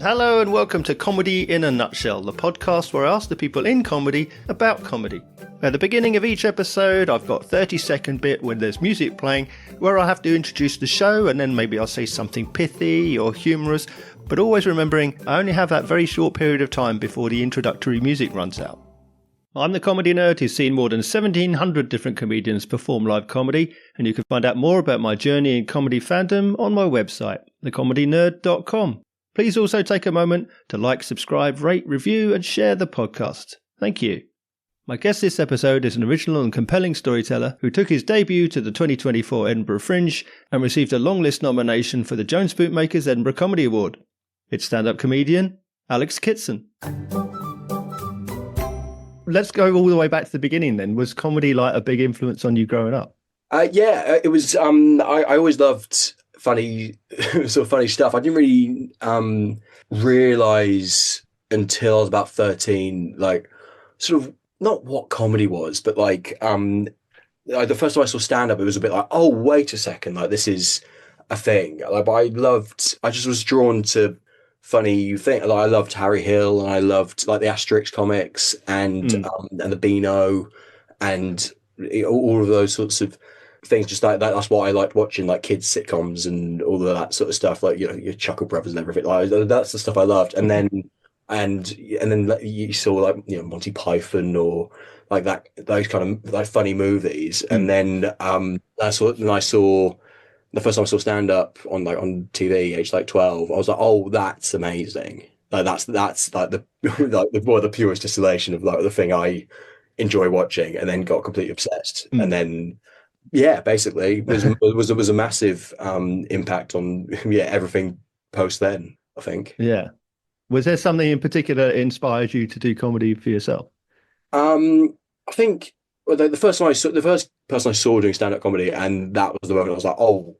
Hello and welcome to Comedy in a Nutshell, the podcast where I ask the people in comedy about comedy. At the beginning of each episode, I've got a 30-second bit when there's music playing where I have to introduce the show, and then maybe I'll say something pithy or humorous, but always remembering I only have that very short period of time before the introductory music runs out. I'm the comedy nerd who's seen more than 1,700 different comedians perform live comedy, and you can find out more about my journey in comedy fandom on my website, thecomedynerd.com. Please also take a moment to like, subscribe, rate, review, and share the podcast. Thank you. My guest this episode is an original and compelling storyteller who took his debut to the 2024 Edinburgh Fringe and received a long list nomination for the Jones Bootmakers Edinburgh Comedy Award. It's stand-up comedian Alex Kitson. Let's go all the way back to the beginning then. Was comedy like a big influence on you growing up? It was. I always loved funny stuff. I didn't really realize until I was about 13, like sort of not what comedy was, but like the first time I saw stand up, it was a bit like, oh wait a second, like this is a thing. Like, but I just was drawn to funny thing. Like I loved Harry Hill, and I loved like the Asterix comics and the Beano and all of those sorts of things. Just like that, that's what I liked watching, like kids sitcoms and all of that sort of stuff, like, you know, your Chuckle Brothers and everything. Like that's the stuff I loved. And then you saw, like, you know, Monty Python or like that, those kind of like funny movies. And then I saw the first time I saw stand up on TV, age like 12, I was like, oh, that's amazing. Like that's like the like the purest distillation of like the thing I enjoy watching, and then got completely obsessed. And then basically was a massive impact on everything post then, I think. Yeah. Was there something in particular that inspired you to do comedy for yourself? I think the first person I saw doing stand-up comedy, and that was the moment I was like, oh,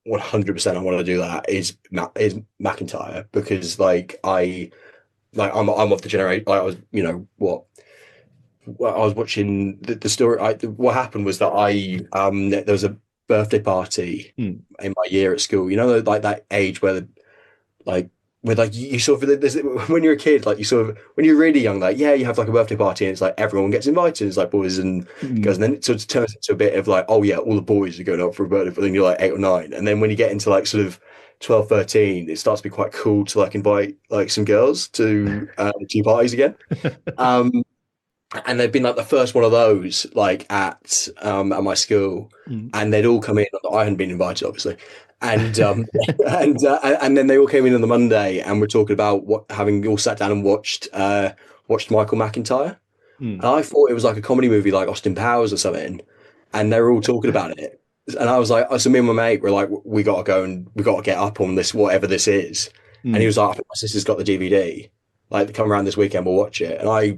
100% I want to do that, is McIntyre, because I'm of the generation. Like, I was, you know, I was watching the story. What happened was that there was a birthday party in my year at school. You know, like that age where you sort of, when you're a kid, like you sort of, when you're really young, like, you have like a birthday party and it's like everyone gets invited. It's like boys and girls, and then it sort of turns into a bit of like, oh yeah, all the boys are going out for a birthday, but then you're like 8 or 9, and then when you get into like sort of 12, 13, it starts to be quite cool to like invite like some girls to parties again. And they'd been like the first one of those, like at my school, and they'd all come in. I hadn't been invited, obviously, and and then they all came in on the Monday, and we're talking about having all sat down and watched Michael McIntyre. And I thought it was like a comedy movie, like Austin Powers or something, and they were all talking about it. And I was like, so me and my mate were like, we got to go and we got to get up on this, whatever this is. And he was like, I think my sister's got the DVD. Like, come around this weekend, we'll watch it. And I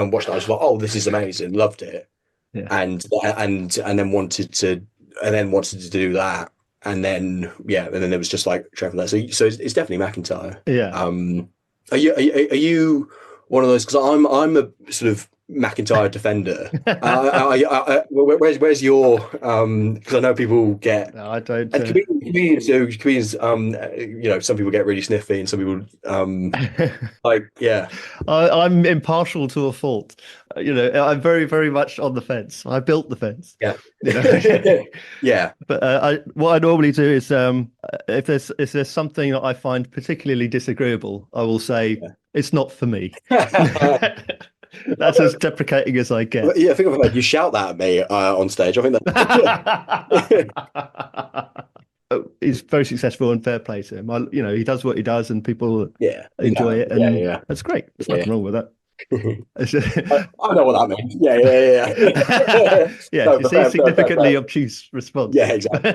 watched it. I was like, oh, this is amazing. Loved it. Yeah. And then wanted to do that. And then it was just like straight from there. So it's definitely McIntyre. Yeah. Are you one of those? Because I'm a sort of McIntyre defender. Where's your? Because I know people get. No, I don't. And comedians do. Comedians, you know, some people get really sniffy, and some people, I'm impartial to a fault. You know, I'm very, very much on the fence. I built the fence. Yeah. You know? Yeah. But what I normally do is, if there's something that I find particularly disagreeable, I will say it's not for me. That's as deprecating as I get. Yeah, I think I've heard you shout that at me on stage. I think that. He's very successful, and fair play to him. He does what he does, and people enjoy it, and that's great. There's nothing wrong with that. I know what that means. Yeah. Yeah, you see, significantly obtuse response. Yeah, exactly.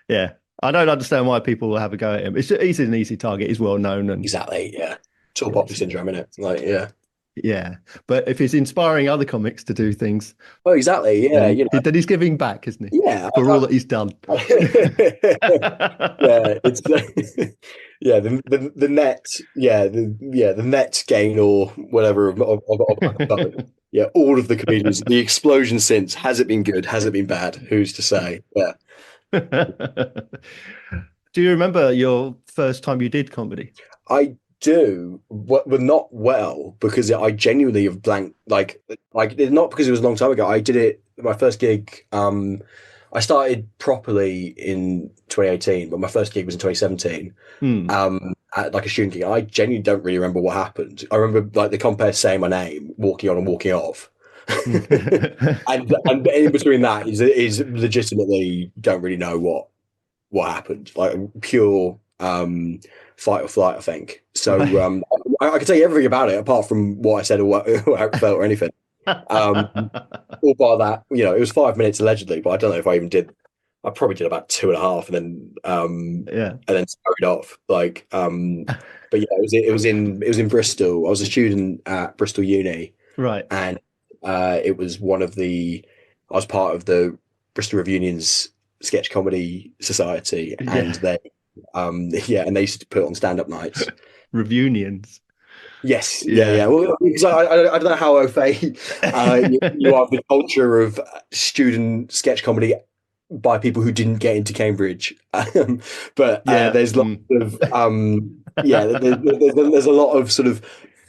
Yeah. I don't understand why people will have a go at him. He's an easy target. He's well known, and exactly. Yeah, tall poppy syndrome, isn't it? Like, yeah. But if he's inspiring other comics to do things, well, exactly. Yeah, you know, then he's giving back, isn't he? Yeah, for all that he's done. It's the net. The net gain or whatever of all of the comedians. The explosion since, has it been good? Has it been bad? Who's to say? Yeah. Do you remember your first time you did comedy? I do, but not well because I genuinely have blanked. Like it's not because it was a long time ago. I did it. My first gig. I started properly in 2018, but my first gig was in 2017. Hmm. At like a student gig. I genuinely don't really remember what happened. I remember like the compere saying my name, walking on and walking off. And in between that is legitimately don't really know what happened. Like pure fight or flight, I think. So Right. I can tell you everything about it apart from what I said or or how it felt or anything. Um, all by that, it was 5 minutes allegedly, but I don't know if I even did. I probably did about two and a half, Yeah. and then scurried off. But yeah, it was in Bristol. I was a student at Bristol Uni, Right. and it was I was part of the Bristol Reunions sketch comedy society, and Yeah. and they used to put on stand-up nights. Reunions. Yes, yeah, Yeah. yeah. Well, because I don't know how au fait you are with the culture of student sketch comedy by people who didn't get into Cambridge, but Yeah. there's lots of there's a lot of sort of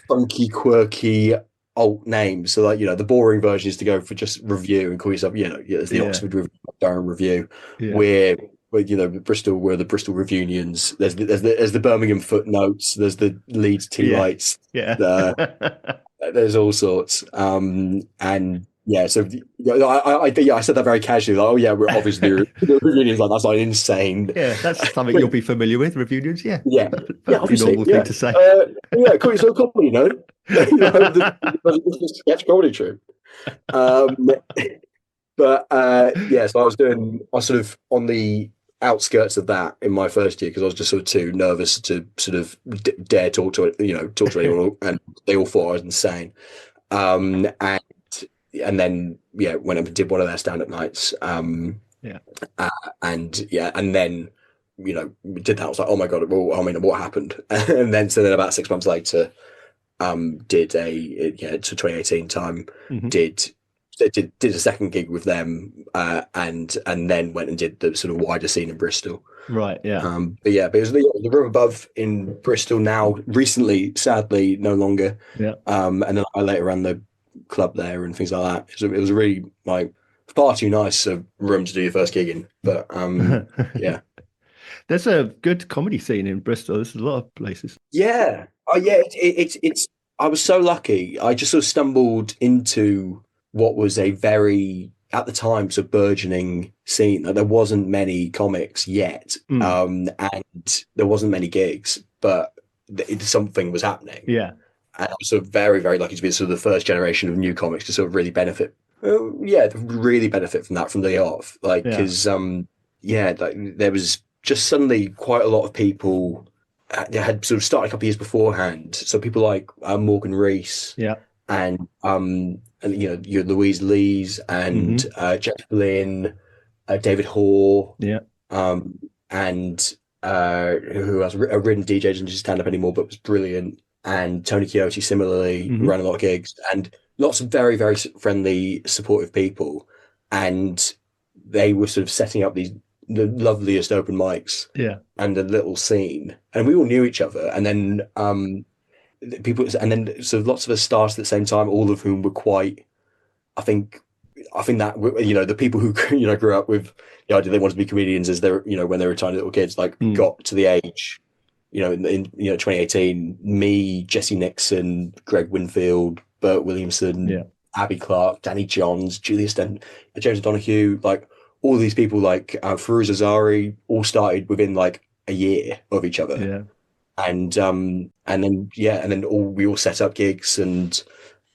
funky, quirky alt names. So like the boring version is to go for just review and call yourself there's the Yeah. Oxford Review, Durham Review, Yeah. where Bristol were the Bristol Reunions. There's the Birmingham Footnotes. There's the Leeds Tea Yeah. Lights. Yeah. Uh, there's all sorts. And yeah, so I said that very casually. Like, oh yeah, we're obviously the reunions. Like that's like insane. Yeah, that's something you'll be familiar with, reunions. Yeah, Yeah, yeah, perfectly obviously, normal thing yeah, to say. yeah. Call yourself comedy, no? The sketch comedy troupe. Um, but yeah, so I was sort of on the outskirts of that in my first year because I was just sort of too nervous to sort of dare talk to anyone, and they all thought I was insane. And then yeah, went up and did one of their stand-up nights. Yeah. And then we did that. I was like, oh my god, well, I mean, what happened? And then about 6 months later, did to 2018 time, Hmm. did a second gig with them, and then went and did the sort of wider scene in Bristol. Right. Yeah. But it was the room above in Bristol now. Recently, sadly, no longer. Yeah. And then I later ran the club there and things like that. So it was a really like far too nice a room to do your first gig in. But yeah, There's a good comedy scene in Bristol. There's a lot of places. yeah, oh yeah. It's. I was so lucky. I just sort of stumbled into what was a very at the time sort of burgeoning scene. Like, there wasn't many comics yet, Mm. and there wasn't many gigs, but something was happening. Yeah. And I'm sort of very, very lucky to be sort of the first generation of new comics to sort of really benefit. Really benefit from that from the off. Like, Yeah. because, like, there was just suddenly quite a lot of people had sort of started a couple of years beforehand. So people like Morgan Rees Yeah. and your Louise Lees and Hmm. Jeff Lynne, David Hoare, Yeah. and who has written DJ doesn't just stand up anymore, but was brilliant. And Tony Quixote similarly Hmm. ran a lot of gigs, and lots of very, very friendly, supportive people. And they were sort of setting up the loveliest open mics Yeah. and a little scene, and we all knew each other. And then people, and then sort of lots of us started at the same time, all of whom were quite. I think that the people who grew up with the idea they wanted to be comedians as they're when they were tiny little kids, like Mm. got to the age in 2018, me, Jesse Nixon, Greg Winfield, Bert Williamson, Yeah. Abby Clark, Danny Johns, Julius Dent, James Donahue, like all these people, like Farouz Azari, all started within like a year of each other. Yeah. And then we all set up gigs, and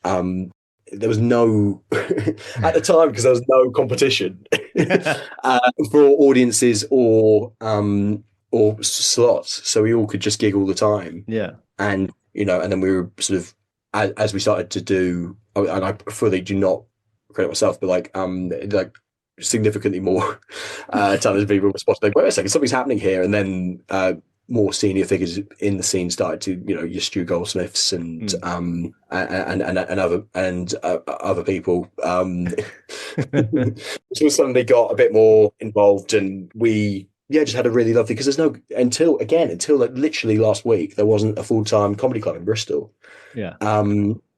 there was no at the time because there was no competition for audiences or slots, so we all could just gig all the time. Yeah. And then we were sort of as we started to do, and I fully do not credit myself, but like significantly more talented people were spotted. Like, wait a second, something's happening here. And then more senior figures in the scene started to, your Stu Goldsmiths and other people, which suddenly got a bit more involved, and we yeah, just had a really lovely, because there's no, until like literally last week, there wasn't a full-time comedy club in Bristol. Yeah.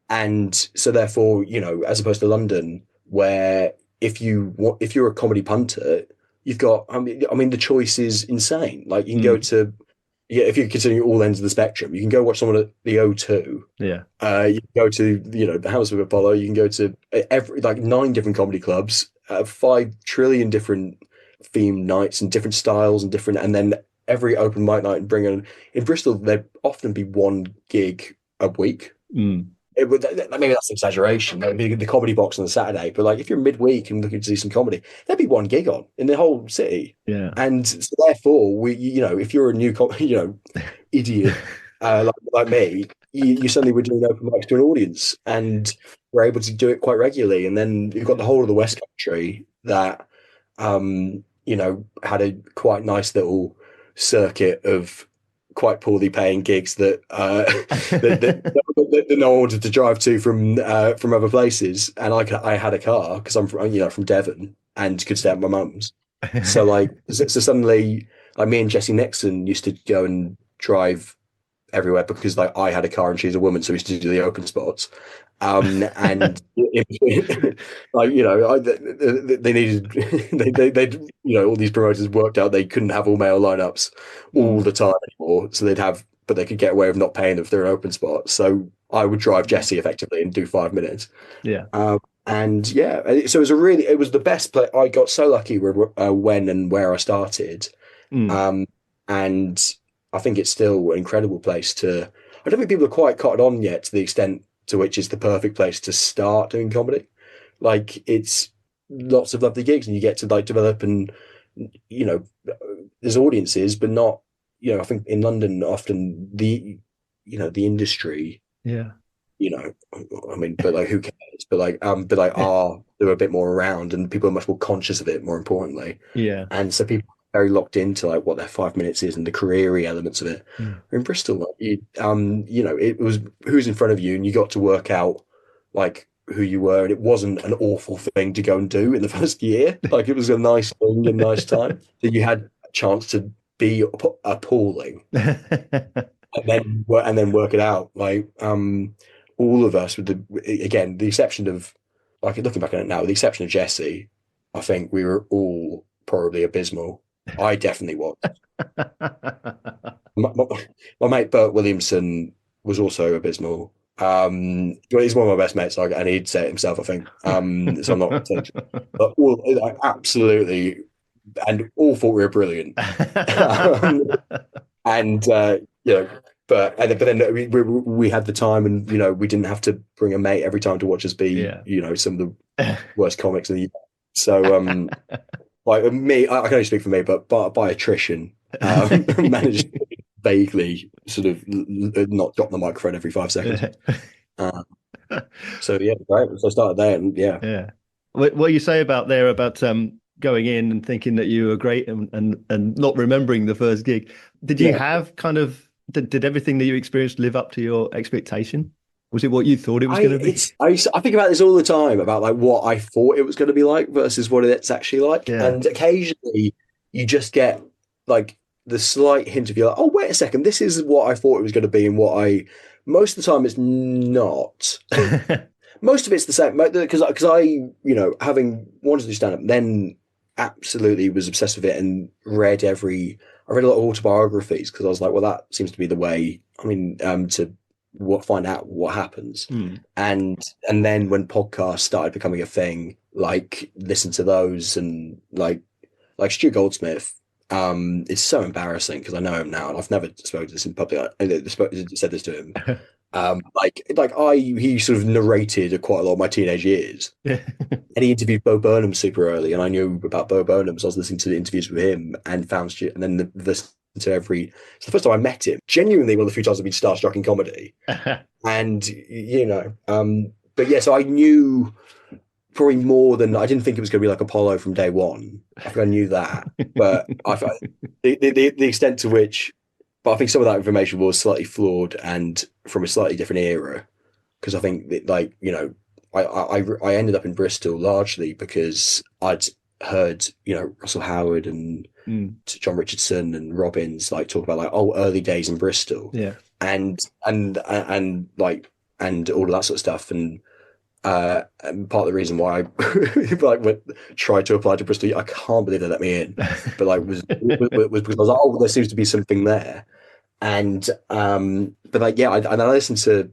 And so therefore, as opposed to London, where if you're a comedy punter, you've got, the choice is insane. Like you can go to, yeah, if you're considering all ends of the spectrum, you can go watch someone at the O2. Yeah. You can go to, the House of Apollo. You can go to every, like 9 different comedy clubs, 5 trillion different themed nights and different styles and then every open mic night, and bring in Bristol, there'd often be one gig a week. Maybe that's an exaggeration. Maybe the comedy box on a Saturday, but like if you're midweek and looking to see some comedy, there'd be one gig on in the whole city. Yeah. And so therefore, if you're a new, idiot like me, you suddenly were doing open mics to an audience, and we're able to do it quite regularly. And then you've got the whole of the West Country that, had a quite nice little circuit of quite poorly paying gigs that that no one wanted to drive to from other places, and I had a car because I'm from Devon and could stay at my mum's. So suddenly, like me and Jessie Nixon used to go and drive everywhere because like I had a car and she's a woman, so we used to do the open spots. And in between, they needed they all these promoters worked out they couldn't have all male lineups all the time anymore, so but they could get away with not paying them if they're an open spot. So I would drive Jessie effectively and do 5 minutes. Yeah. And yeah, so it was the best play. I got so lucky with when and where I started. And I think it's still an incredible place to. I don't think people are quite caught on yet to the extent to which it's the perfect place to start doing comedy. Like it's lots of lovely gigs, and you get to like develop, and there's audiences, but not. I think in London often the industry. Yeah. But like who cares? But they're a bit more around, and people are much more conscious of it. More importantly, yeah. And so people are very locked into like what their 5 minutes is and the career-y elements of it. In Bristol, it was who's in front of you, and you got to work out like who you were, and it wasn't an awful thing to go and do in the first year. Like it was a nice thing, a nice time. So you had a chance to be appalling. And then work it out. Like all of us, with the exception of, like looking back on it now, with the exception of Jessie, I think we were all probably abysmal. I definitely was. My mate Bert Williamson was also abysmal. He's one of my best mates, and he'd say it himself, I think. So I'm not, but all absolutely, and all thought we were brilliant. But then we had the time, and we didn't have to bring a mate every time to watch us be some of the worst comics in the UK. So like me, I can only speak for me, but by attrition, managed to vaguely sort of not drop the microphone every 5 seconds. So yeah, great. So I started there, and yeah. What you say about going in and thinking that you were great and not remembering the first gig. Did you have did everything that you experienced live up to your expectation? Was it what you thought it was going to be? I think about this all the time, about like what I thought it was going to be like versus what it's actually like. Yeah. And occasionally you just get like the slight hint of, you're like, oh, wait a second, this is what I thought it was going to be, and most of the time it's not. Most of it's the same, because I, having wanted to do stand-up, then absolutely was obsessed with it and read a lot of autobiographies, because I was like, well, that seems to be the way, to find out what happens. And then when podcasts started becoming a thing, like listen to those, and like Stu Goldsmith is so embarrassing because I know him now, and I've never spoken to this in public. I said this to him. He sort of narrated quite a lot of my teenage years. And he interviewed Bo Burnham super early, and I knew about Bo Burnham, so I was listening to the interviews with him and found Stu, and then it's the first time I met him. Genuinely one of the few times I've been starstruck in comedy. And but yeah, so I knew probably more than, I didn't think it was going to be like Apollo from day one. I think I knew that, but the extent to which, but I think some of that information was slightly flawed and from a slightly different era, because I think that, I ended up in Bristol largely because I'd heard, Russell Howard and John Richardson and Robbins like talk about like early days in Bristol, Yeah. and like and all of that sort of stuff, and part of the reason why I tried to apply to Bristol, I can't believe they let me in, but like was because I was like, oh, there seems to be something there, and but like yeah, and I listen to.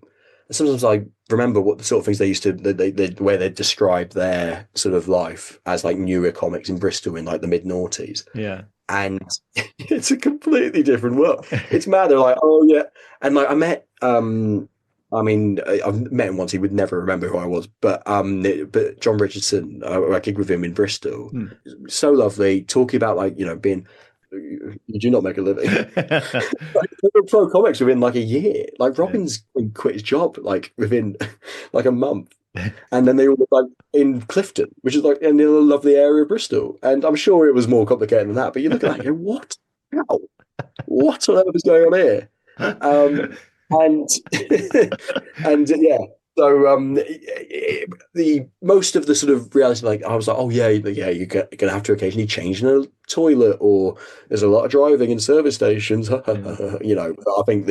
Sometimes I remember what the sort of things they used to, the way they describe their sort of life as like newer comics in Bristol in like the mid-noughties. Yeah. And it's a completely different world. It's mad. They're like, oh yeah. And like I've met him once. He would never remember who I was, but John Richardson, I gigged with him in Bristol. So lovely, talking about like, being, you do not make a living. Like, they were pro comics within like a year. Like Robbins quit his job like within like a month, and then they all like in Clifton, which is like in a lovely area of Bristol. And I'm sure it was more complicated than that. But you look at that, and you go, what? How? What on earth is going on here? And and yeah. So the most of the sort of reality, like I was like, oh yeah, you're gonna have to occasionally change in a toilet, or there's a lot of driving in service stations. I think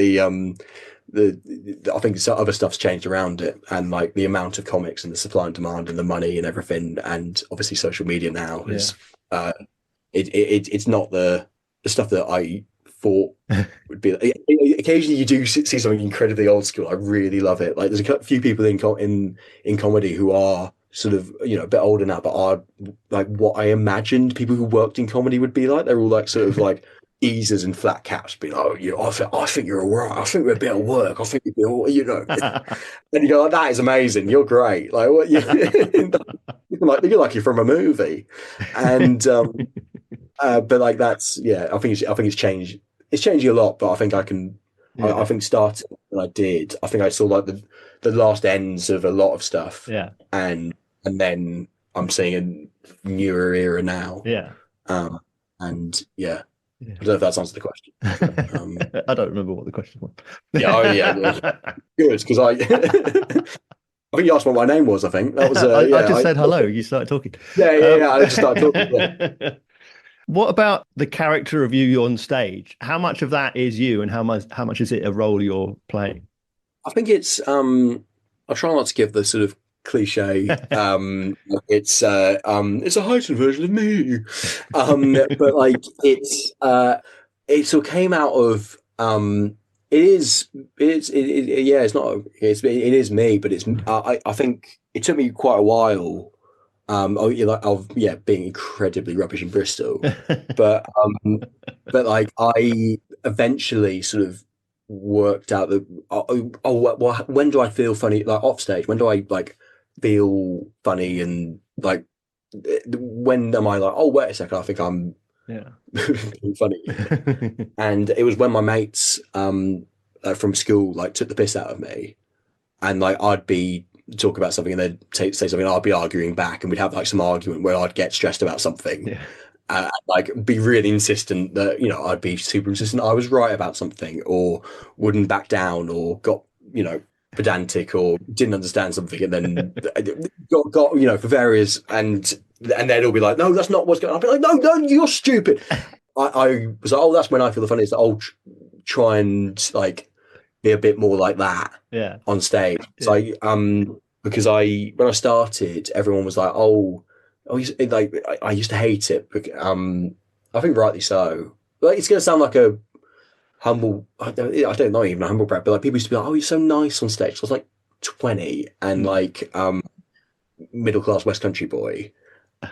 I think some other stuff's changed around it, and like the amount of comics and the supply and demand and the money and everything, and obviously social media now is it's not the stuff that I thought would be. Occasionally, you do see something incredibly old school. I really love it. Like there's a few people in comedy who are sort of a bit older now, but are like what I imagined people who worked in comedy would be like. They're all like sort of like easers and flat caps, being I think you're all right. I think we're a bit of work. I think you'd be all, and you go like, that is amazing. You're great. Like what you you're like you're from a movie, and but like that's I think it's changed. It's changing a lot, but I think I can. I think starting when I did, I think I saw like the last ends of a lot of stuff. Yeah, and then I'm seeing a newer era now. Yeah, and yeah. I don't know if that's answered the question. I don't remember what the question was. Good, because I think you asked what my name was. I think that was. I just said hello. You started talking. Yeah. I just started talking. Yeah. What about the character of you on stage? How much of that is you, and how much is it a role you're playing? I think it's. I try not to give the sort of cliche. It's a heightened version of me, but like it sort of came out of. It is me, but it's. I think it took me quite a while. Being incredibly rubbish in Bristol, but like I eventually sort of worked out that when do I feel funny like off stage? When do I like feel funny, and like when am I like, oh wait a second, I think I'm being funny? And it was when my mates from school like took the piss out of me, and like I'd be talk about something and they'd say something and I'd be arguing back, and we'd have like some argument where I'd get stressed about something, like be really insistent that I'd be super insistent I was right about something, or wouldn't back down, or got pedantic, or didn't understand something, and then got for various, and they'd all be like, no, that's not what's going on. I'd be like, no, you're stupid. I was like, oh, that's when I feel the funniest. I'll try and like be a bit more like that on stage. So because when I started, everyone was like, I used to hate it, but I think rightly so. Like it's gonna sound like a humble, I don't know, even a humble brag, but like people used to be like, oh, you're so nice on stage. So I was like 20 and like middle class West Country boy,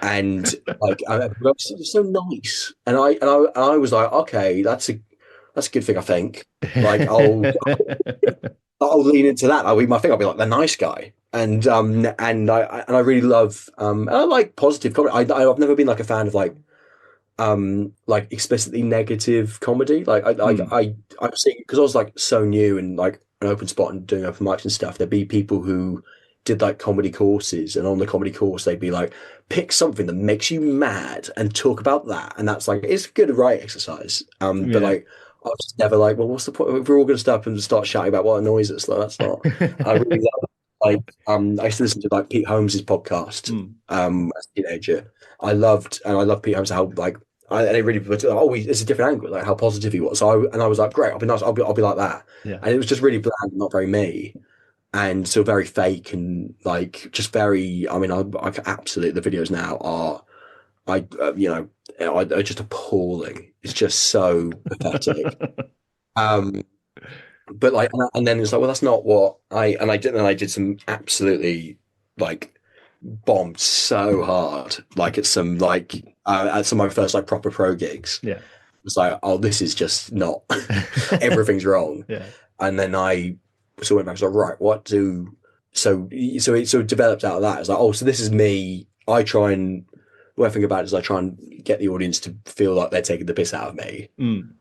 and like I was so nice, and I was like, okay, that's a good thing. I think like I'll lean into that. I think I'll be like the nice guy, and I really love and I like positive comedy. I've never been like a fan of like explicitly negative comedy. Like I'm seeing, because I was like so new and like an open spot and doing open mics and stuff. There'd be people who did like comedy courses, and on the comedy course they'd be like, pick something that makes you mad and talk about that, and that's like, it's a good write exercise. But like I was never like, well, what's the point if we're all going to stop and start shouting about what annoys us? Like, that's not. like I used to listen to like Pete Holmes's podcast as a teenager. I loved Pete Holmes, how like and it really was, it's a different angle, like how positive he was. So I was like, great, I'll be nice, I'll be like that. Yeah. And it was just really bland, not very me, and so very fake and like just very. I mean, I absolutely, the videos now are are just appalling. It's just so pathetic. Um, but like, and then it's like, well, that's not what I did. And I did some absolutely like bombed so hard, like at some at some of my first like proper pro gigs. Yeah. It's like, oh, this is just not, everything's wrong. Yeah. And then I so went back, so right, so it developed out of that. It's like, oh, so this is me. The thing about it is I try and get the audience to feel like they're taking the piss out of me.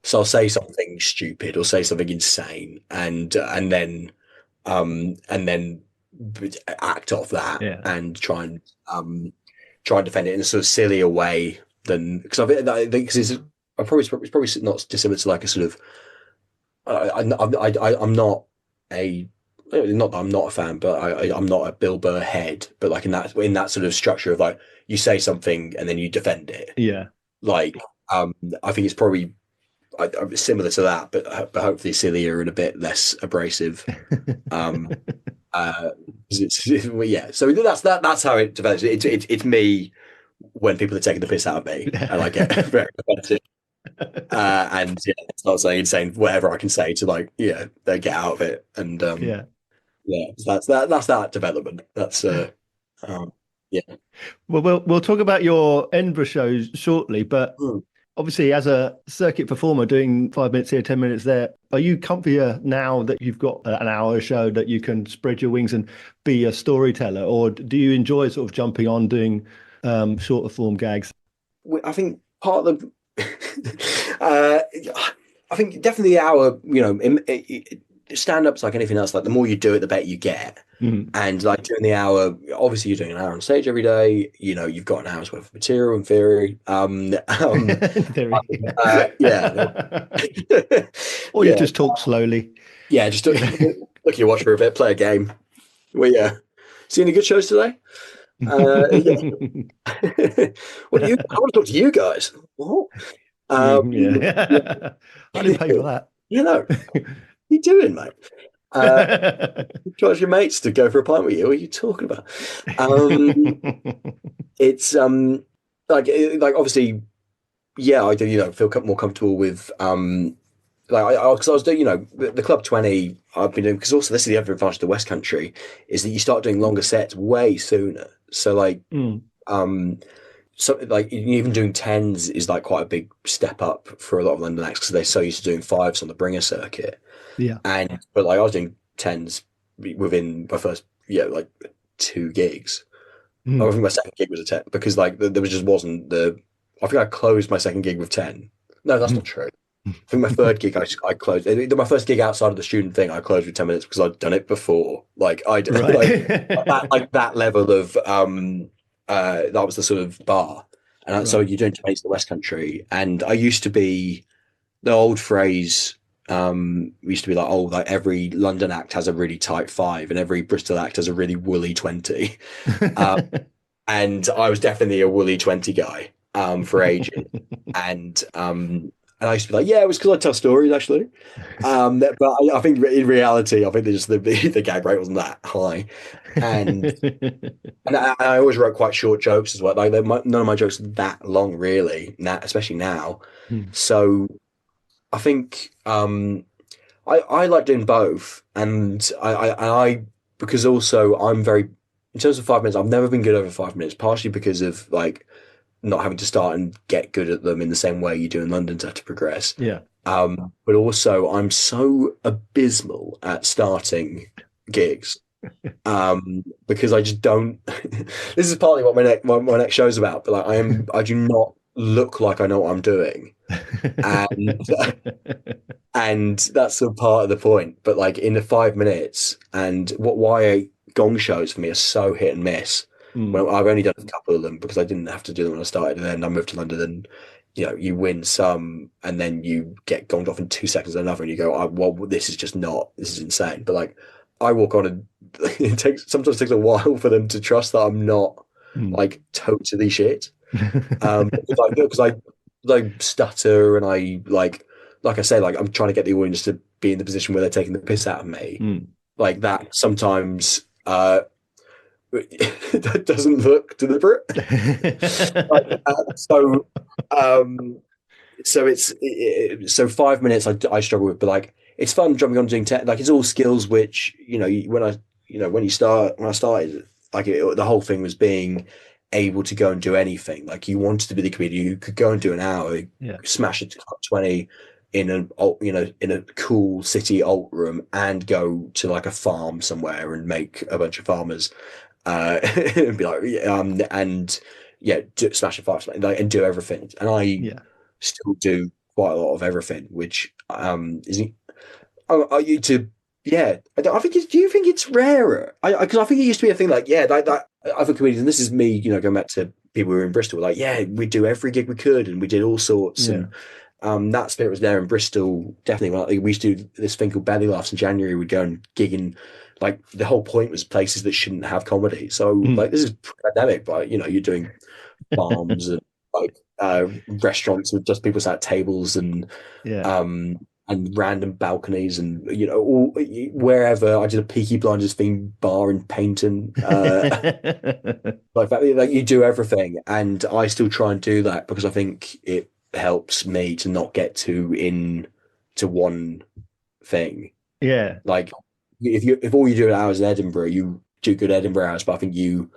So I'll say something stupid or say something insane, and then act off that and try and defend it in a sort of sillier way than, because I think it's probably not dissimilar to like a sort of I'm not a, not that I'm not a fan, but I'm not a Bill Burr head, but like in that sort of structure of like, you say something and then you defend it. Yeah. Like, I think it's probably similar to that, but hopefully sillier and a bit less abrasive. Yeah. So that's how it develops. It's me when people are taking the piss out of me, and I get very offensive. And start saying insane whatever I can say to like, they get out of it. And that's that development. That's Well, we'll talk about your Edinburgh shows shortly, but obviously, as a circuit performer doing 5 minutes here, 10 minutes there, are you comfier now that you've got an hour show that you can spread your wings and be a storyteller, or do you enjoy sort of jumping on doing shorter form gags? I think part of the, I think definitely the hour, stand-up's like anything else, like the more you do it, the better you get. And like doing the hour, obviously you're doing an hour on stage every day, you've got an hour's worth of material in theory. Or you just talk slowly. Yeah, just look at your watch for a bit, play a game. Well, see any good shows today? What do you? I want to talk to you guys. What? I didn't pay for that. What are you doing, mate? You charge your mates to go for a pint with you. What are you talking about? It's like obviously, I do feel more comfortable with because I was doing the Club 20 I've been doing, because also this is the other advantage of the West Country is that you start doing longer sets way sooner. So like something like even doing 10s is like quite a big step up for a lot of London acts because they're so used to doing 5s on the Bringer circuit. But like I was doing 10s within my first like 2 gigs. I think my second gig was a 10 because like there wasn't I think I closed my second gig with 10. No, that's not true. I think my third gig I closed. My first gig outside of the student thing I closed with 10 minutes because I'd done it before. Like like that level of that was the sort of bar. And so you're doing 20s in the West Country, and I used to be the old phrase. Used to be like, like every London act has a really tight 5 and every Bristol act has a really woolly 20. And I was definitely a woolly 20 guy for ages. And I used to be like, it was because I tell stories actually. But I think in reality, I think the gag rate wasn't that high. And I always wrote quite short jokes as well. Like none of my jokes are that long really, especially now. So I think I like doing both, and I because also I'm very, in terms of 5 minutes, I've never been good over 5 minutes, partially because of like not having to start and get good at them in the same way you do in London to have to progress. But also I'm so abysmal at starting gigs because I just don't. This is partly what my next show's about, but like I do not look like I know what I'm doing. And that's a part of the point. But like in the 5 minutes, and why gong shows for me are so hit and miss. Well, I've only done a couple of them because I didn't have to do them when I started, and then I moved to London, and you win some and then you get gonged off in 2 seconds another, and you go, this is insane. But like I walk on and sometimes takes a while for them to trust that I'm not Mm. like totally shit. Because I stutter and like I say, like I'm trying to get the audience to be in the position where they're taking the piss out of me. Mm. Like that sometimes that doesn't look deliberate. Like, um, so 5 minutes I struggle with, but like it's fun jumping on doing like it's all skills which when I started like the whole thing was being able to go and do anything. Like you wanted to be the comedian, you could go and do an hour, Yeah. smash it to 20 in in a cool city alt room, and go to like a farm somewhere and make a bunch of farmers and be like and yeah, smash a five like, and do everything. And I Yeah. still do quite a lot of everything, which isn't. Are you to? Yeah, I think. Do you think it's rarer? Because I think it used to be a thing like that other comedians. And this is me, going back to people who were in Bristol. Like, yeah, we do every gig we could, and we did all sorts. Yeah. And that spirit was there in Bristol. Definitely, like, we used to do this thing called Belly Laughs in January. We'd go and gig in. Like the whole point was places that shouldn't have comedy. So like this is pandemic, but you're doing farms and like restaurants with just people sat at tables Yeah. and random balconies and all, wherever. I did a Peaky Blinders themed bar in Paynton. Like that, like you do everything, and I still try and do that because I think it helps me to not get too into one thing. Yeah. Like if all you do at hours in Edinburgh, you do good Edinburgh hours, but I think you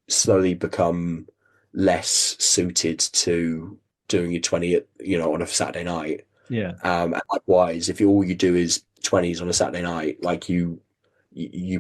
slowly become less suited to doing your 20 on a Saturday night. Yeah. And likewise, if all you do is 20s on a Saturday night, like you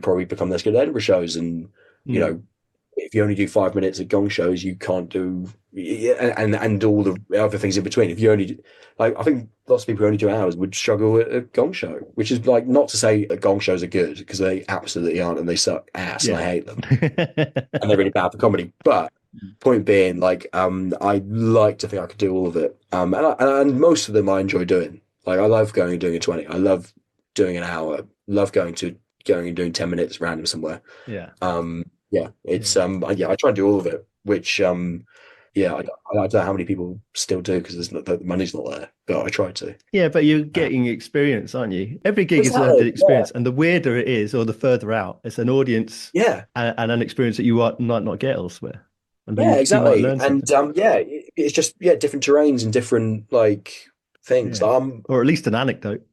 probably become less good at Edinburgh shows. And if you only do 5 minutes at gong shows, you can't do and all the other things in between. If you only do, like, I think lots of people who only do hours would struggle at a gong show, which is like not to say that gong shows are good, because they absolutely aren't, and they suck ass, and I hate them, and they're really bad for comedy. But point being, like, I like to think I could do all of it, and most of them I enjoy doing. Like, I love going and doing a 20. I love doing an hour. Love going and doing 10 minutes random somewhere. Yeah. Yeah, it's I try and do all of it, which yeah, I don't know how many people still do because the money's not there, but I try to. Yeah, but you're getting experience, aren't you? Every gig is Exactly, an experience, and the weirder it is, or the further out, it's an audience, Yeah, and an experience that you might not get elsewhere. And yeah, you might exactly. learn And something. it's just different terrains and different like things. Yeah. Or at least an anecdote.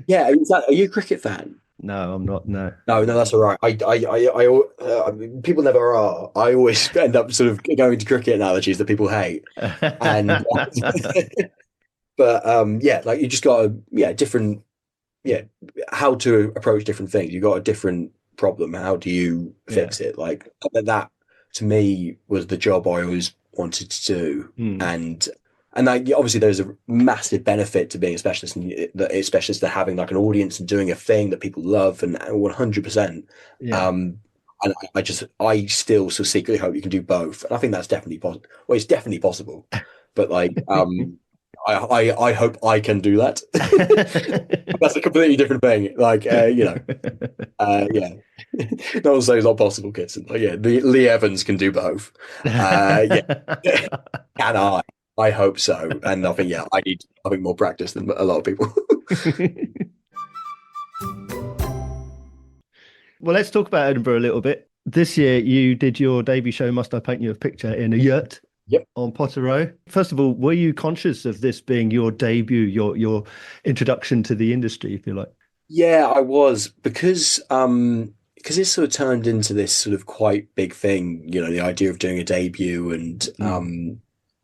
Yeah, exactly. Are you a cricket fan? No, I'm not. No. No, that's all right. I mean, people never are. I always end up sort of going to cricket analogies that people hate, and but yeah, like you just got different, how to approach different things. You got a different problem. How do you fix it? Like that to me was the job I always wanted to do, and like, obviously there's a massive benefit to being a specialist, and especially to having like an audience and doing a thing that people love, and 100%. Yeah. And I still so secretly hope you can do both. And I think that's definitely possible. Well, it's definitely possible, but like, I hope I can do that. That's a completely different thing. Like, yeah. No one says it's not possible, Kitson. Like, yeah, Lee Evans can do both. Yeah, can I? I hope so. And I think, I need more practice than a lot of people. Well, let's talk about Edinburgh a little bit. This year, you did your debut show, Must I Paint You a Picture, in a yurt. Yep. On Potter Row. First of all, were you conscious of this being your debut, your introduction to the industry, if you like? Yeah, I was, because it sort of turned into this sort of quite big thing, the idea of doing a debut,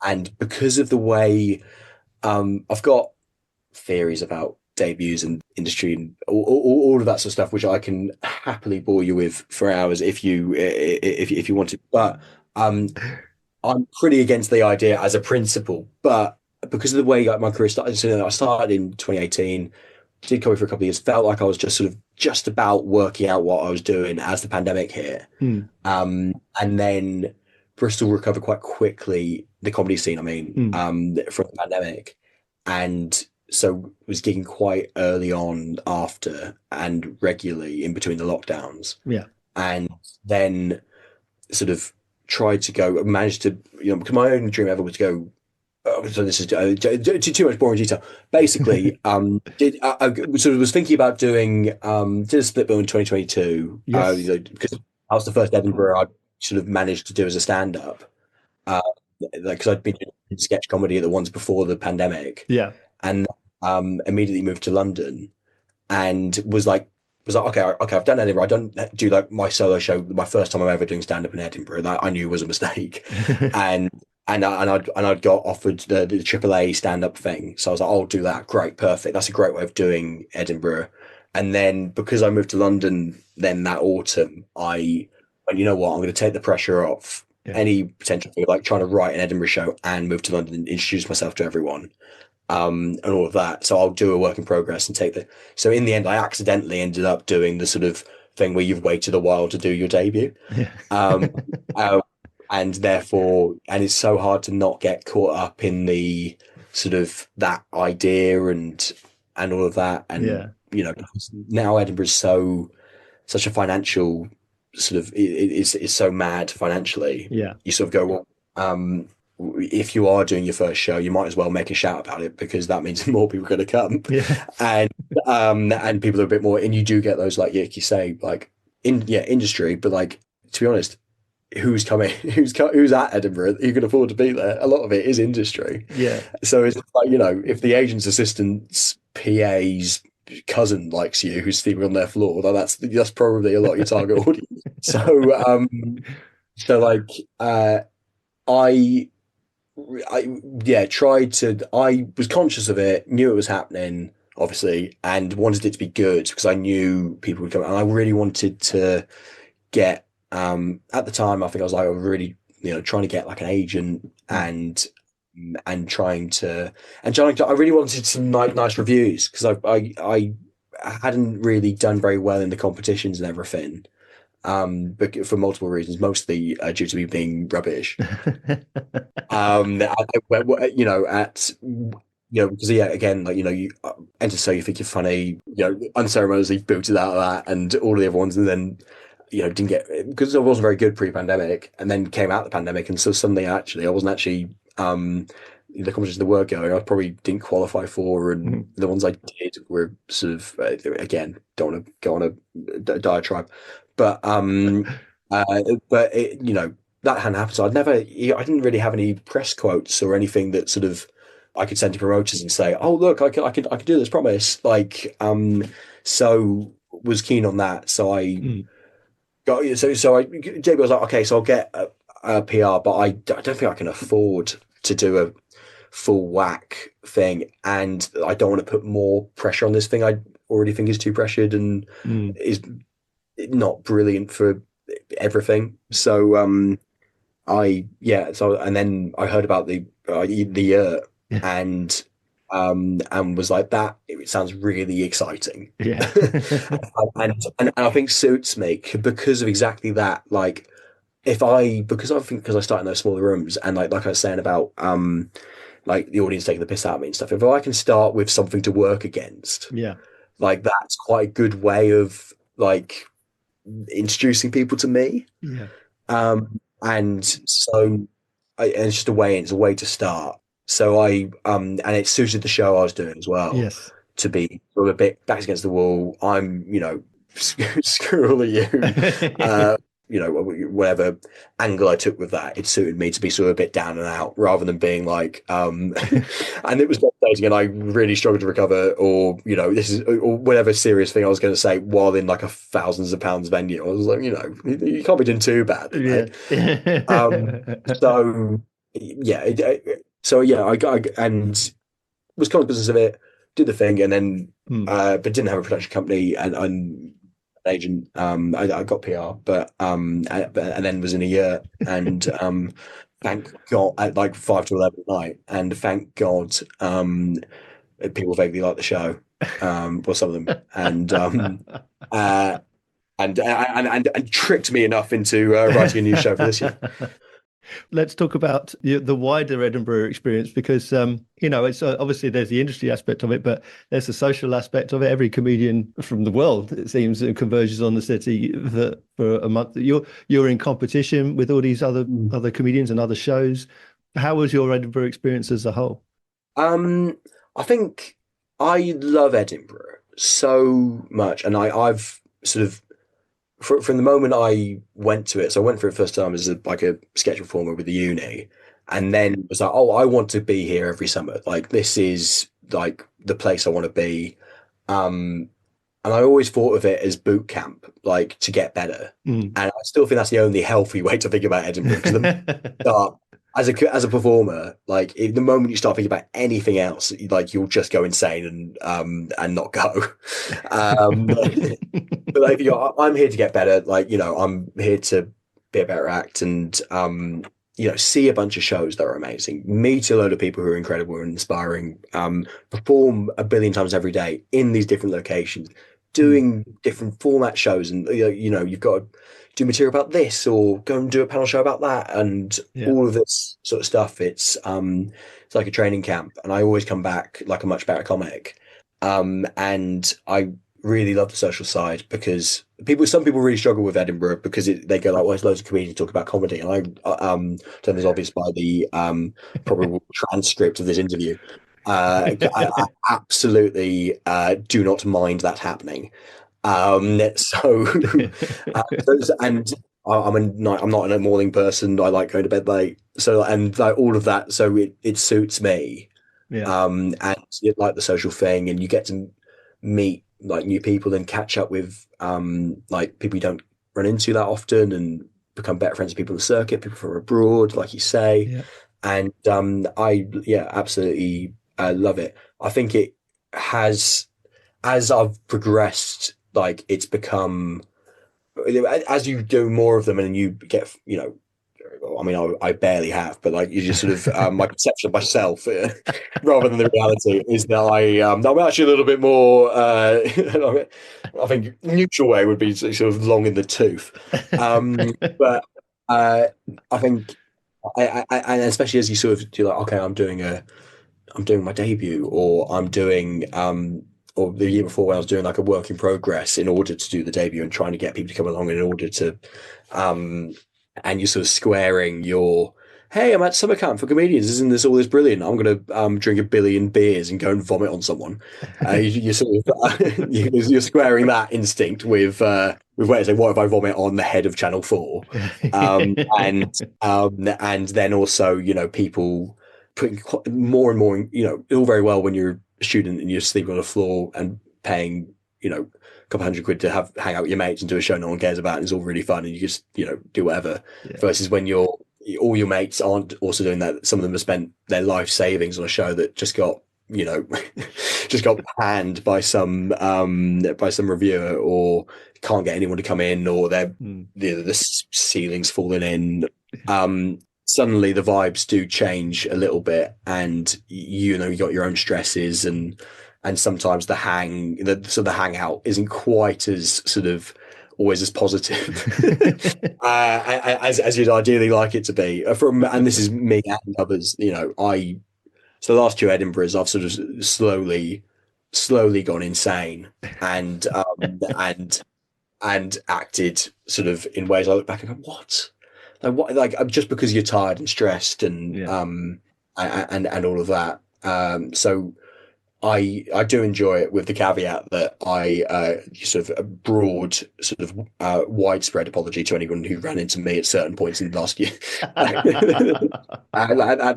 and because of the way I've got theories about debuts and industry and all of that sort of stuff, which I can happily bore you with for hours if you want to. But I'm pretty against the idea as a principle. But because of the way my career started, so I started in 2018, did comedy for a couple of years, felt like I was just about working out what I was doing as the pandemic hit. And then Bristol recovered quite quickly, the comedy scene, from the pandemic. And so was gigging quite early on after and regularly in between the lockdowns, Yeah. and then sort of tried to go, managed to, because my only dream ever was to go. So this is too much boring detail. Basically, I sort of was thinking about doing did a split bill in 2022, Yes. because that was the first Edinburgh I sort of managed to do as a stand up. Because I'd been doing sketch comedy at the ones before the pandemic, Yeah. and immediately moved to London, and was like, okay, I've done Edinburgh. I don't do like my solo show. My first time I'm ever doing stand up in Edinburgh, that I knew was a mistake, and I'd got offered the AAA stand up thing. So I was like, I'll do that. Great, perfect. That's a great way of doing Edinburgh. And then because I moved to London, then that autumn, I went, you know what, I'm going to take the pressure off Yeah. any potential thing, like trying to write an Edinburgh show and move to London and introduce myself to everyone, and all of that. So I'll do a work in progress and take the. So in the end, I accidentally ended up doing the sort of thing where you've waited a while to do your debut, Yeah. um, and therefore, and it's so hard to not get caught up in the sort of that idea and all of that, and Yeah. because now Edinburgh is such a financial sort of it's so mad financially. Yeah. You sort of go, well, if you are doing your first show, you might as well make a shout about it, because that means more people are going to come, Yeah. and people are a bit more, and you do get those, like you say, like industry, but like, to be honest, who's coming, who's at Edinburgh, who can afford to be there? A lot of it is industry. Yeah. So it's like, if the agent's assistant's PA's cousin likes you, who's sleeping on their floor, then that's probably a lot of your target audience. So like, I tried to. I was conscious of it, knew it was happening, obviously, and wanted it to be good because I knew people would come, and I really wanted to get. At the time, I think I was like really, trying to get like an agent, and trying to. I really wanted some nice reviews, because I hadn't really done very well in the competitions and everything. But for multiple reasons, mostly due to me being rubbish. Because again, like, you enter, so you think you're funny, unceremoniously booted out of that and all of the other ones, and then didn't get, because I wasn't very good pre-pandemic, and then came out the pandemic, and so suddenly actually I wasn't actually the competitions that were going, I probably didn't qualify for, and the ones I did were sort of again, don't want to go on a diatribe, but that hadn't happened. So I didn't really have any press quotes or anything that sort of I could send to promoters and say, oh look, I could do this, promise. Like, so was keen on that. So I got, JB was like, okay, so I'll get a PR, but I don't think I can afford to do a full whack thing, and I don't want to put more pressure on this thing I already think is too pressured and is not brilliant for everything. So and then I heard about the yurt, and was like, that it sounds really exciting. Yeah. and I think suits me because of exactly that. Like, because I started in those smaller rooms, and like I was saying about like the audience taking the piss out of me and stuff, if I can start with something to work against, Yeah. like, that's quite a good way of like introducing people to me. Yeah. And so and it's just a way in, it's a way to start. So and it suited the show I was doing as well. Yes. To be sort of a bit backs against the wall. I'm, screw all of you. Whatever angle I took with that, it suited me to be sort of a bit down and out, rather than being like, and it was devastating, and I really struggled to recover, or or whatever serious thing I was going to say while in like a thousands of pounds venue. I was like, you can't be doing too bad. Right? I got, and was conscious of it, did the thing, and then but didn't have a production company and an agent. I got PR, but and then was in a year, and thank God, at like 5 to 11 at night, and thank God people vaguely liked the show, well, some of them, and tricked me enough into writing a new show for this year. Let's talk about the wider Edinburgh experience because, it's obviously there's the industry aspect of it, but there's the social aspect of it. Every comedian from the world, it seems, converges on the city for a month. You're in competition with all these other comedians and other shows. How was your Edinburgh experience as a whole? I think I love Edinburgh so much, and I've sort of from the moment I went to it. So I went for it first time as like a sketch performer with the uni, and then was like, oh, I want to be here every summer. Like this is like the place I want to be. And I always thought of it as boot camp, like to get better. Mm. And I still think that's the only healthy way to think about Edinburgh because as a performer, like the moment you start thinking about anything else, like you'll just go insane and not go. But like, I'm here to get better. Like I'm here to be a better act and see a bunch of shows that are amazing, meet a load of people who are incredible and inspiring, perform a billion times every day in these different locations, doing different format shows, and you've got to do material about this or go and do a panel show about that, and all of this sort of stuff. It's like a training camp, and I always come back like a much better comic. And I really love the social side because some people really struggle with Edinburgh because they go like, well, there's loads of comedians talk about comedy, and I don't think it's obvious by the probable transcript of this interview. I absolutely do not mind that happening. And I'm not a morning person. I like going to bed late, so and like all of that. So it suits me. And you like the social thing, and you get to meet like new people and catch up with like people you don't run into that often, and become better friends with people in the circuit, people from abroad, like you say. And I absolutely love it. I think it has, as I've progressed, like it's become, as you do more of them and you get, I mean, I barely have, but like you just sort of my perception of myself, rather than the reality, is that I'm actually a little bit more. I think neutral way would be sort of long in the tooth, but I think and especially as you sort of do like, okay, I'm doing my debut, or I'm doing or the year before when I was doing like a work in progress in order to do the debut and trying to get people to come along in order to and you're sort of squaring your, hey, I'm at summer camp for comedians, isn't this all this brilliant? I'm going to drink a billion beers and go and vomit on someone. You're sort of you're squaring that instinct with where to say, what if I vomit on the head of Channel 4? And then also people putting more and more, all very well when you're a student and you're sleeping on the floor and paying, a couple £100 to hang out with your mates and do a show no one cares about, and it's all really fun and you just do whatever. Versus when all your mates aren't also doing that. Some of them have spent their life savings on a show that just got just got panned by some reviewer, or can't get anyone to come in, or the ceiling's falling in. Suddenly the vibes do change a little bit, and you got your own stresses, and sometimes the hangout isn't quite as sort of always as positive as you'd ideally like it to be. And this is me and others. So the last two Edinburghs, I've sort of slowly gone insane, and acted sort of in ways I look back and go, what? Like just because you're tired and stressed and all of that. So I do enjoy it, with the caveat that I sort of a broad, sort of widespread apology to anyone who ran into me at certain points in last year. at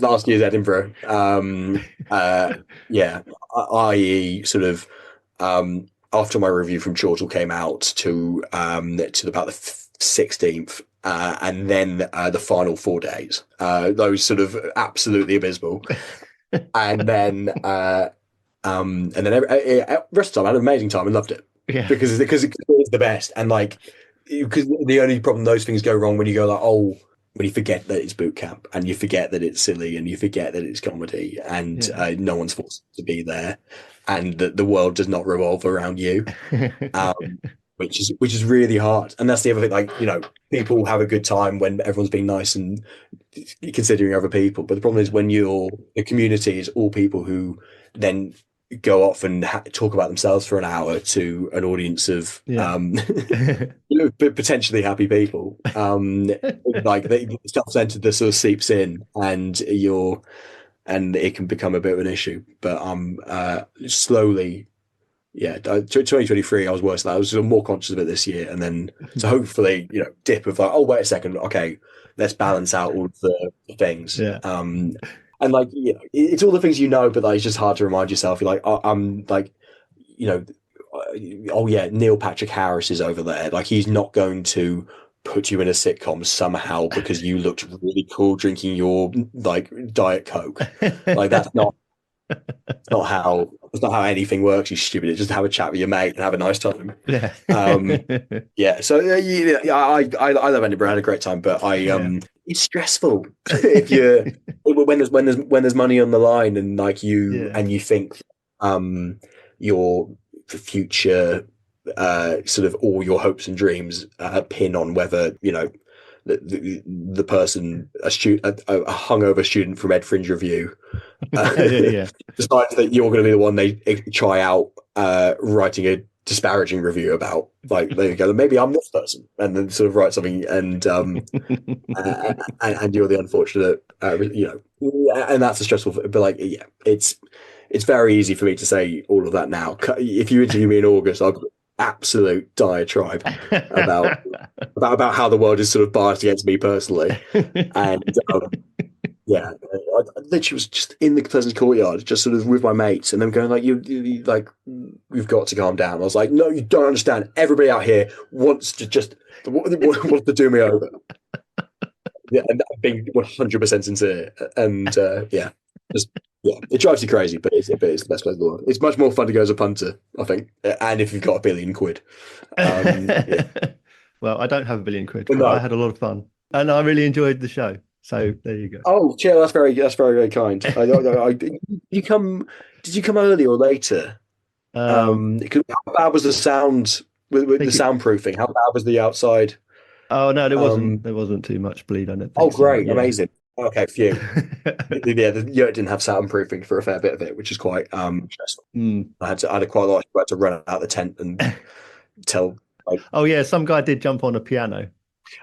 last year's Edinburgh. I.e. sort of after my review from Chortle came out to about the 16th. And then the final 4 days, those sort of absolutely abysmal, and then the rest of the time I had an amazing time and loved it, because it's the best. And like, because the only problem those things go wrong when you go like, when you forget that it's boot camp, and you forget that it's silly, and you forget that it's comedy, and no one's forced to be there, and that the world does not revolve around you. which is really hard. And that's the other thing. Like, people have a good time when everyone's being nice and considering other people. But the problem is when the community is all people who then go off and talk about themselves for an hour to an audience of potentially happy people. Like the self-centeredness sort of seeps in, and it can become a bit of an issue. But slowly. Yeah, 2023, I was worse than that. I was sort of more conscious of it this year. And then, so hopefully, dip of like, oh, wait a second. Okay, let's balance out all of the things. Yeah. And like, it's all the things but like, it's just hard to remind yourself. You're like, I'm like, oh yeah, Neil Patrick Harris is over there. Like, he's not going to put you in a sitcom somehow because you looked really cool drinking your like Diet Coke. Like, It's not how anything works, you stupid. Just have a chat with your mate and have a nice time. Yeah. Yeah. So I love Edinburgh. I had a great time, but it's stressful if when there's money on the line and like you think your future sort of all your hopes and dreams pin on whether the person, a hungover student from Ed Fringe Review, decides that you're going to be the one they try out writing a disparaging review about. Like, there you go, maybe I'm this person, and then sort of write something, and and you're the unfortunate, and that's a stressful. But like, yeah, it's very easy for me to say all of that now. If you interview me in August, I'll absolute diatribe about how the world is sort of biased against me personally, and I literally was just in the person's courtyard, just sort of with my mates, and them going like, "You like, we've got to calm down." I was like, "No, you don't understand. Everybody out here wants to do me over." Yeah, and being 100% sincere, and it drives you crazy, but it's the best place in the world. It's much more fun to go as a punter, I think, and if you've got £1 billion. Well, I don't have £1 billion, but no. I had a lot of fun, and I really enjoyed the show. So there you go. Oh, chill. That's very, very kind. Did you come early or later? How bad was the sound with the soundproofing? How bad was the outside? Oh no, there wasn't too much bleed on it. Oh, great, amazing. Okay, phew. Yeah, the yurt didn't have soundproofing for a fair bit of it, which is quite stressful. I had quite a lot. I had to run out the tent and tell. Like, oh yeah, some guy did jump on a piano.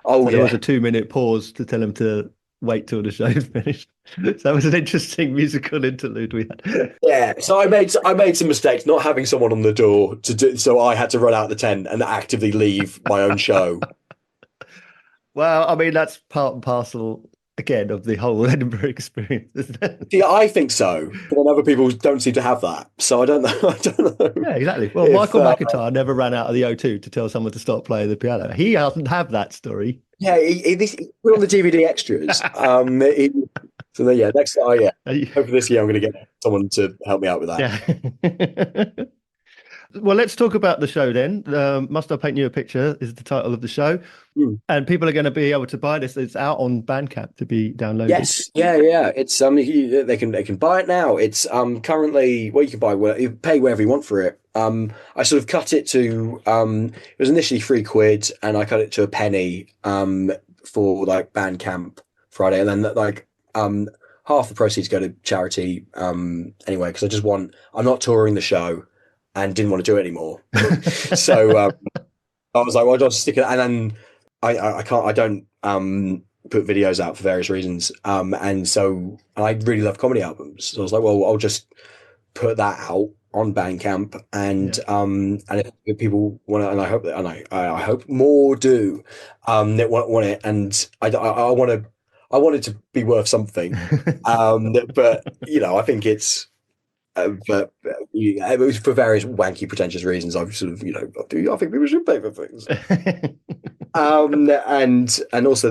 Oh, so there was a 2-minute pause to tell him to wait till the show's finished. So that was an interesting musical interlude we had. Yeah, so I made some mistakes not having someone on the door to do. So I had to run out the tent and actively leave my own show. Well, I mean, that's part and parcel again of the whole Edinburgh experience, isn't it? Yeah, I think so, but then other people don't seem to have that. So I don't know. Yeah, exactly. Well, Michael McIntyre never ran out of the O2 to tell someone to stop playing the piano. He doesn't have that story. Yeah, he put on the DVD extras. So then, next hopefully this year I'm going to get someone to help me out with that. Yeah. Well, let's talk about the show then. Must I Paint You a Picture is the title of the show. And people are going to be able to buy this. It's out on Bandcamp to be downloaded. Yes, yeah. It's they can buy it now. It's currently, well, you pay whatever you want for it. I sort of cut it to it was initially £3, and I cut it to £0.01 for like Bandcamp Friday, and then like half the proceeds go to charity anyway, because I'm not touring the show and didn't want to do it anymore. So I was like, well, I'll just stick it. And then I don't put videos out for various reasons. And so I really love comedy albums. So I was like, well, I'll just put that out on Bandcamp, and if people want to, and I hope more do, that want it, and I want it to be worth something. But I think it's. But it was for various wanky, pretentious reasons. I've sort of, I think people should pay for things. And also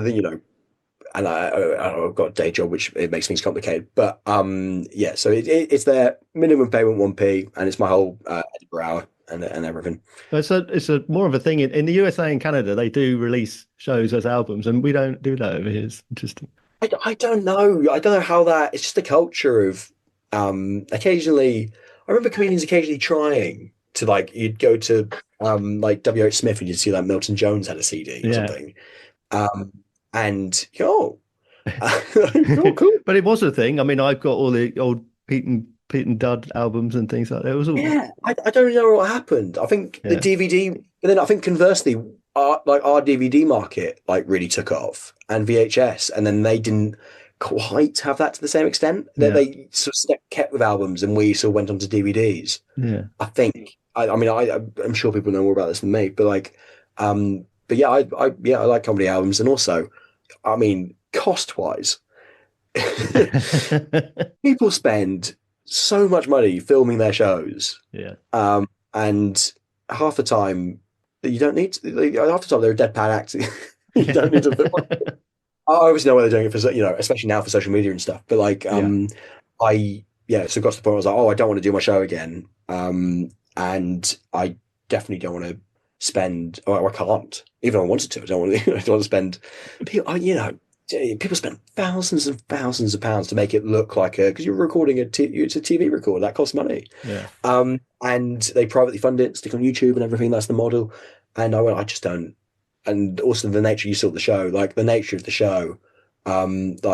and I've got a day job, which it makes things complicated. But so it's their minimum payment 1p, and it's my whole Edinburgh hour and everything. It's a more of a thing in the USA and Canada. They do release shows as albums, and we don't do that over here. It's interesting. I don't know how that. It's just a culture of. Occasionally, I remember comedians occasionally trying to like you'd go to like WH Smith and you'd see like Milton Jones had a CD or something. And cool. But it was a thing. I mean, I've got all the old Pete and Dud albums and things like that. It was all I don't know what happened. I think the DVD, but then I think conversely, our DVD market like really took off and VHS, and then they didn't quite have that to the same extent. They sort of kept with albums, and we sort of went on to DVDs. Yeah, I think. I'm sure people know more about this than me, but like, but yeah, I like comedy albums, and also, I mean, cost wise, people spend so much money filming their shows. Yeah. And half the time you don't need to, half the time they're a deadpan act. You don't need to film. I obviously know why they're doing it for, especially now for social media and stuff. But like, so it got to the point where I was like, I don't want to do my show again. And I definitely don't want to spend, I can't, even if I wanted to, I don't want to spend, people spend thousands and thousands of pounds to make it look like because you're recording it's a TV record that costs money. Yeah. And they privately fund it, stick on YouTube and everything. That's the model. And I just don't. And also the nature you saw the show, like the nature of the show, it's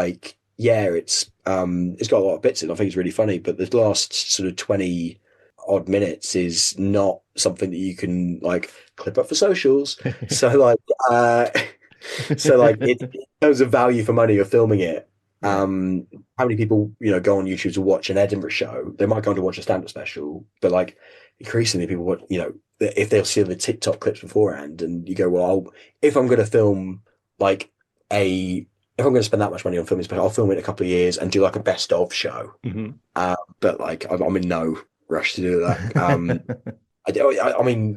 got a lot of bits in it. I think it's really funny, but the last sort of 20 odd minutes is not something that you can like clip up for socials. So in terms of value for money of filming it, how many people go on YouTube to watch an Edinburgh show? They might go on to watch a stand-up special, but like increasingly people would, if they'll see the TikTok clips beforehand, and you go, well, if I'm going to film if I'm going to spend that much money on filming special, I'll film it in a couple of years and do like a best of show. Mm-hmm. But like I'm in no rush to do that. I mean,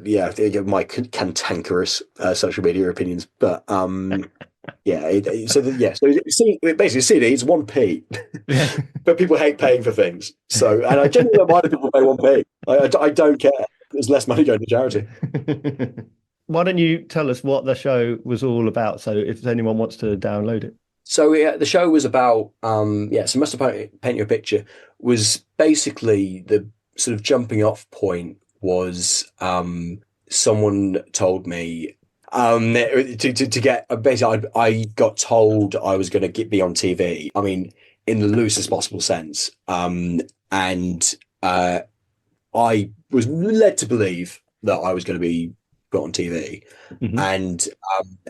my cantankerous social media opinions, but so basically CD is 1p, but people hate paying for things. So, and I genuinely don't mind if people pay 1p. I don't care. There's less money going to charity. Why don't you tell us what the show was all about? So if anyone wants to download it. So the show was about, so Must Have Paint You a Picture was basically the sort of jumping off point was someone told me to get basically I got told I was going to be on TV. I mean, in the loosest possible sense, and I was led to believe that I was going to be put on TV, and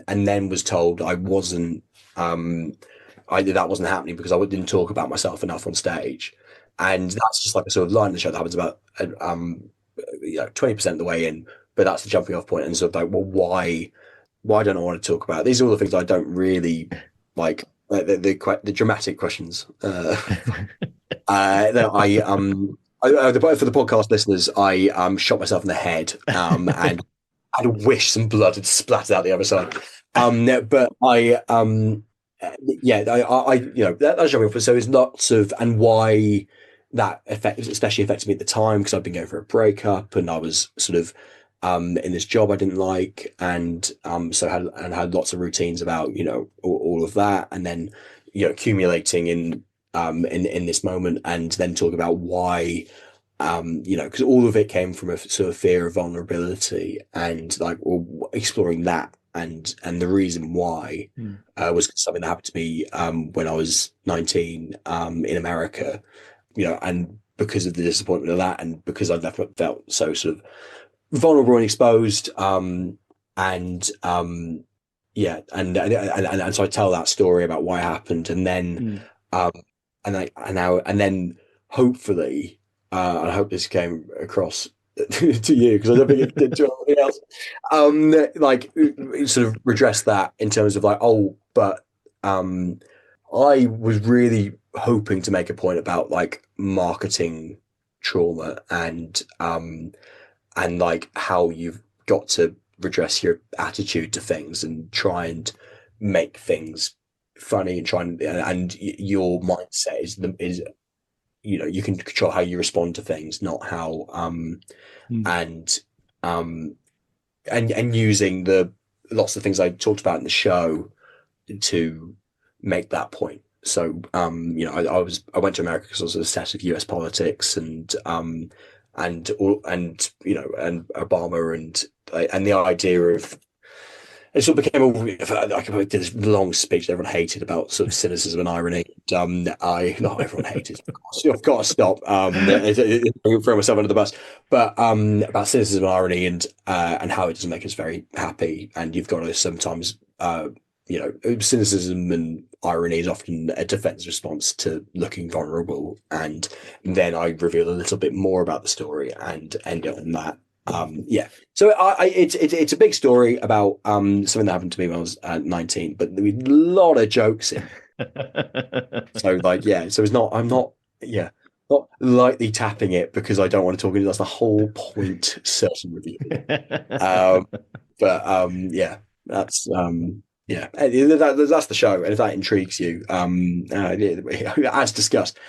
then was told I wasn't. That wasn't happening because I didn't talk about myself enough on stage, and that's just like a sort of line in the show that happens about 20% of the way in, but that's the jumping off point. And sort of like, well, why don't I want to talk about? These are all the things I don't really like. The dramatic questions. That for the podcast listeners, I shot myself in the head and had a wish some blood had splattered out the other side. But that's jumping off. So it's lots of, and why that especially affected me at the time, because I'd been going for a breakup and I was sort of in this job I didn't like, and had lots of routines about all of that, and then accumulating in this moment, and then talk about why because all of it came from a sort of fear of vulnerability, and exploring that and the reason why was something that happened to me when I was 19 in America. And because of the disappointment of that, and because I felt so sort of vulnerable and exposed, and so I tell that story about why it happened, and then and then hopefully, I hope this came across to you, because I don't think it did to anybody else. Sort of redress that in terms of but I was really hoping to make a point about marketing trauma and how you've got to redress your attitude to things and try and make things funny and your mindset is you can control how you respond to things, not how and using the lots of things I talked about in the show to make that point. So I went to America because I was obsessed with US politics, and and and Obama and the idea of it sort of became I did this long speech that everyone hated about sort of cynicism and irony. Not everyone hated. I've got to stop. Throw myself under the bus, but about cynicism and irony and how it doesn't make us very happy, and you've got to sometimes cynicism and irony is often a defense response to looking vulnerable, and then I reveal a little bit more about the story and end it on that. So it's a big story about something that happened to me when I was 19, but there was a lot of jokes in it. So it's not, I'm not lightly tapping it because I don't want to talk. That's the whole point, certain review. That's that's the show, and if that intrigues you, as discussed,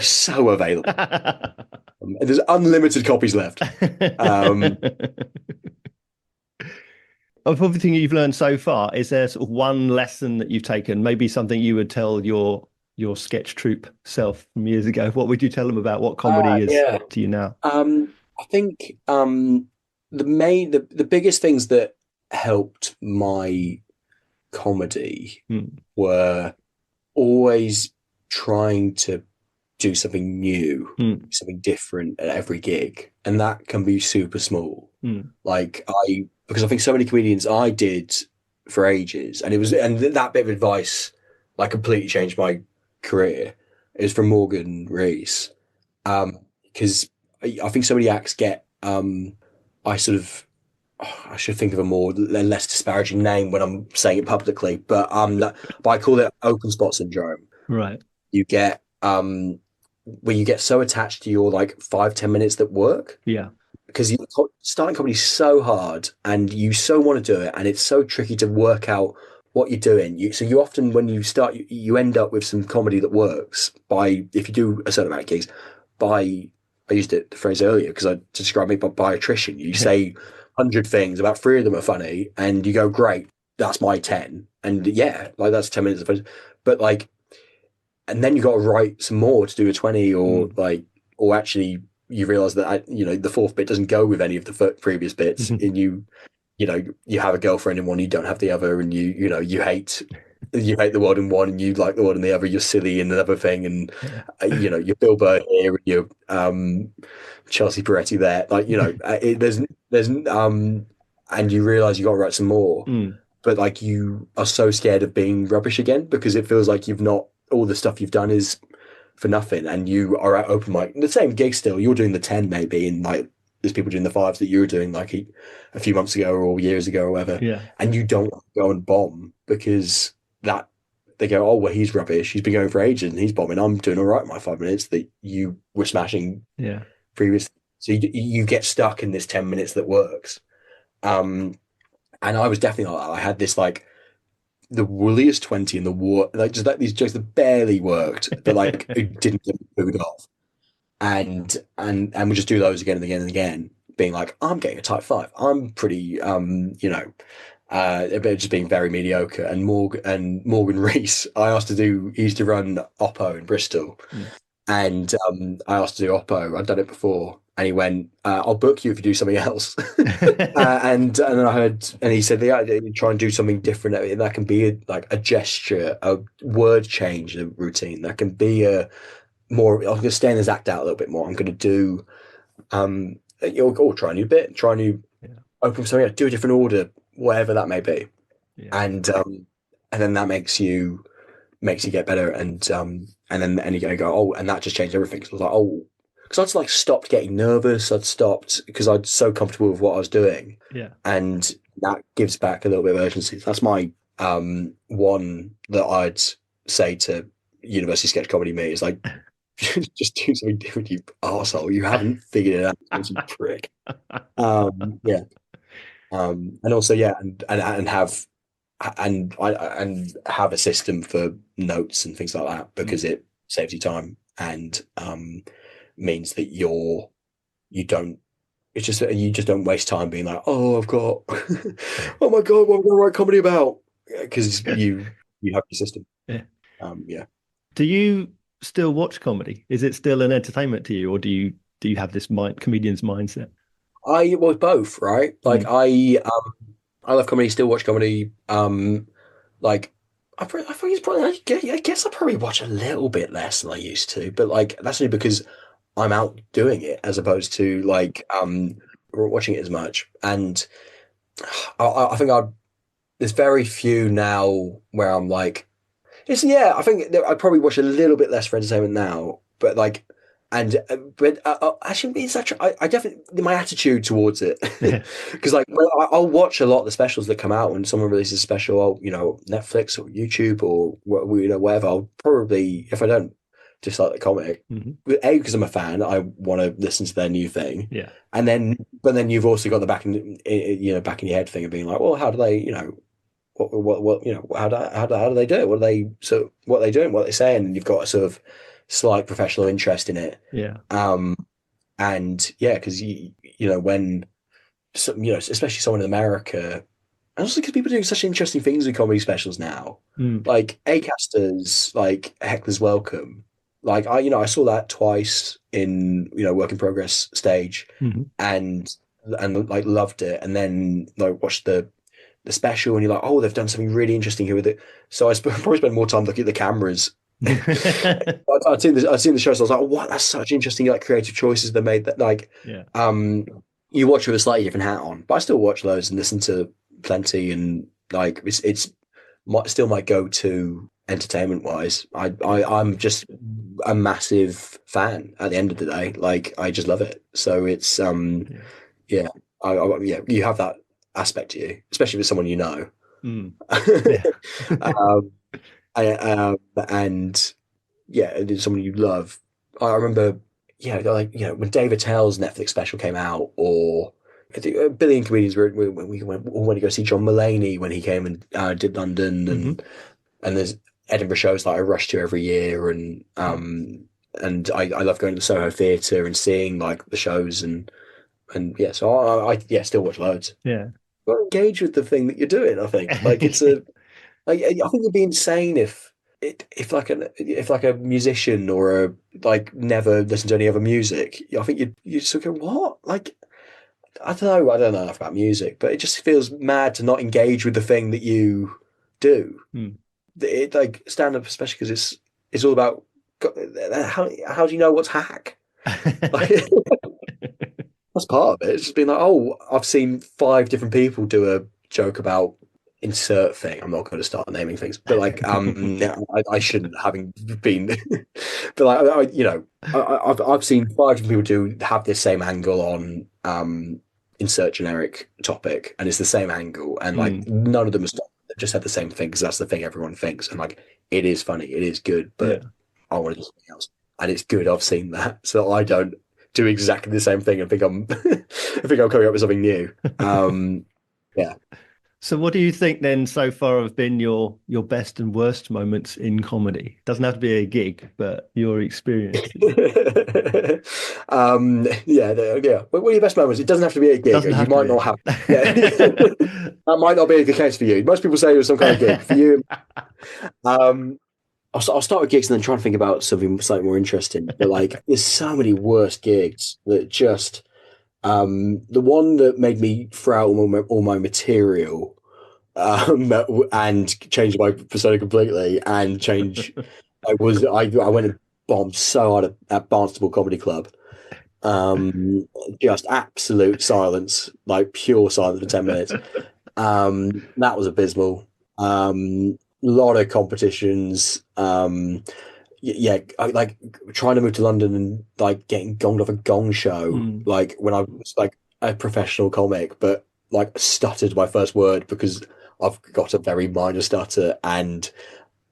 so available. There's unlimited copies left. Of everything you've learned so far, is there sort of one lesson that you've taken? Maybe something you would tell your sketch troupe self from years ago. What would you tell them about what comedy is to you now? I think the biggest things that helped my comedy were always trying to do something new, something different at every gig, and that can be super small. Because I think so many comedians I did for ages, and that bit of advice like completely changed my career. It was from Morgan Rees, because I think so many acts get I should think of a less disparaging name when I'm saying it publicly, but I call it open spot syndrome. Right. You get where you get so attached to your like 5-10 minutes that work. Yeah. Because starting comedy is so hard, and you so want to do it, and it's so tricky to work out what you're doing. So you often, when you start, you end up with some comedy that works if you do a certain amount of gigs. I used the phrase earlier because to describe me by attrition. You say 100 things, about 3 of them are funny, and you go, great, that's my 10. And that's 10 minutes of fun. But and then you got to write some more to do a 20, or actually you realize that the fourth bit doesn't go with any of the previous bits, and you have a girlfriend in one, you don't have the other, and you hate the world in one and you like the world in the other, you're silly in another thing, and you're Bill Burr here and you're Chelsea Peretti there, there's and you realize you got to write some more, but you are so scared of being rubbish again, because it feels like all the stuff you've done is for nothing, and you are at open mic, the same gig still, you're doing the 10 maybe, and there's people doing the 5s that you were doing a few months ago or years ago or whatever, and you don't go and bomb because that they go, oh well, he's rubbish, he's been going for ages and he's bombing, I'm doing all right in my 5 minutes that you were smashing previous. So you get stuck in this 10 minutes that works, and I was definitely like that. I had this the woolliest 20 in the war, these jokes that barely worked, but it didn't get food off, and we just do those again and again and again, being like, I'm getting a type 5, I'm pretty just being very mediocre. And Morgan Rees, he used to run Oppo in Bristol, and I asked to do Oppo. I'd done it before, and he went, I'll book you if you do something else. And then I heard, and he said, try and do something different. That can be a gesture, a word change, a routine. That can be I'm going to stand this act out a little bit more. I'm going to do, try a new bit, open something up, do a different order, whatever that may be. And then that makes you get better, and then you go, oh, and that just changed everything. So I was like, oh, because I'd stopped getting nervous. I'd stopped because I'd so comfortable with what I was doing. And that gives back a little bit of urgency. That's my one that I'd say to university sketch comedy me is just do something different, you arsehole. You haven't figured it out, you prick. And also, and have a system for notes and things like that, because it saves you time, and means that you just don't waste time being like, oh, I've got oh my god, what am I gonna write comedy about? Because you have your system. Do you still watch comedy? Is it still an entertainment to you, or do you do you have this comedian's mindset? I was both, right? Like I love comedy, still watch comedy. Like I think it's probably I guess I probably watch a little bit less than I used to, but like that's only because I'm out doing it as opposed to like watching it as much. And I think there's very few now where I'm like, I think that I probably watch a little bit less for entertainment now, but like, and but actually, it's actually I definitely my attitude towards it because like I'll watch a lot of the specials that come out when someone releases a special, Netflix or YouTube or whatever. I'll probably, if I don't dislike the comic, because I'm a fan, I want to listen to their new thing, and then but then you've also got the back in back in your head thing of being like, well, how do they what how do they do it? What are they doing? What are they saying? And you've got a sort of slight professional interest in it. Because when especially someone in America, and also because people are doing such interesting things with comedy specials now, like Acasters, like Heckler's Welcome. Like I saw that twice in work in progress stage, and like loved it, and then like watched the special, and you're like, oh, they've done something really interesting here with it. So I probably spend more time looking at the cameras. I've seen the show, so I was like, oh, what? That's such interesting, like creative choices they made. That like, you watch with a slightly different hat on, but I still watch those and listen to plenty, and like it's still my go-to entertainment wise. I'm just a massive fan at the end of the day. Like I just love it. So it's you have that aspect to you, especially with someone you know. And it's someone you love. I remember, when David Tell's Netflix special came out, or I think a billion comedians when we went to go see John Mulaney when he came and did London, and there's Edinburgh shows that I rush to every year, and I love going to the Soho Theatre and seeing like the shows, so I still watch loads. But engage with the thing that you're doing. I think like it's I think it'd be insane if like a musician or like never listen to any other music. I think you sort of go, what? Like I don't know enough about music, but it just feels mad to not engage with the thing that you do. It like stand up, especially because it's all about how do you know what's hack? Like, that's part of it. It's just been like, oh, I've seen 5 different people do a joke about insert thing. I'm not going to start naming things, but like, I shouldn't, having been, but like, I've seen 5 different people have this same angle on insert generic topic, and it's the same angle, and like none of them have they've just had the same thing because that's the thing everyone thinks, and like it is funny, it is good, but I want to do something else, and it's good. I've seen that, so I don't do exactly the same thing and think I'm coming up with something new. So what do you think then so far have been your best and worst moments in comedy? Doesn't have to be a gig, but your experience. What are your best moments? It doesn't have to be a gig. You might not have. That might not be the case for you. Most people say it was some kind of gig. For you, I'll start with gigs and then try and think about something slightly more interesting. But like, there's so many worst gigs that just. The one that made me throw out all my material and change my persona completely and change. I went and bombed so hard at Barnstable Comedy Club. Just absolute silence, like pure silence for 10 minutes. That was abysmal. Lot of competitions. I like trying to move to London and like getting gonged off a gong show, like when I was like a professional comic, but like stuttered my first word because I've got a very minor stutter, and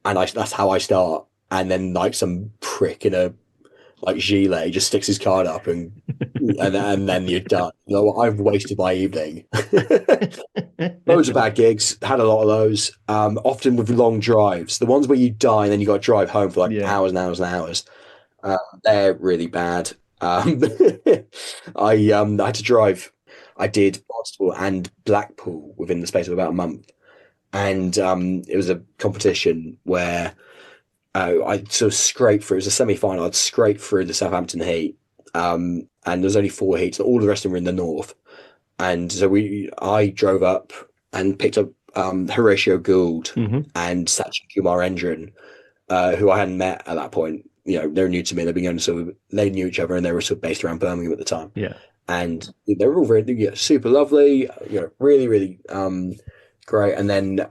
that's how I start. And then like some prick in a like gilet just sticks his card up and then you're done. I've wasted my evening. Loads of bad gigs, had a lot of those. Often with long drives, the ones where you die and then you got to drive home for like hours and hours and hours. They're really bad. I had to drive. I did Barnstable and Blackpool within the space of about a month, and it was a competition where I sort of scraped through. It was a semi-final. I'd scraped through the Southampton heat, and there's only 4 heats. So all the rest of them were in the north, and so I drove up and picked up Horatio Gould and Sachin Kumar Endran, who I hadn't met at that point. You know, they were new to me. They'd been going they knew each other, and they were sort of based around Birmingham at the time. Yeah, and they were all very super lovely. You know, really, really great. And then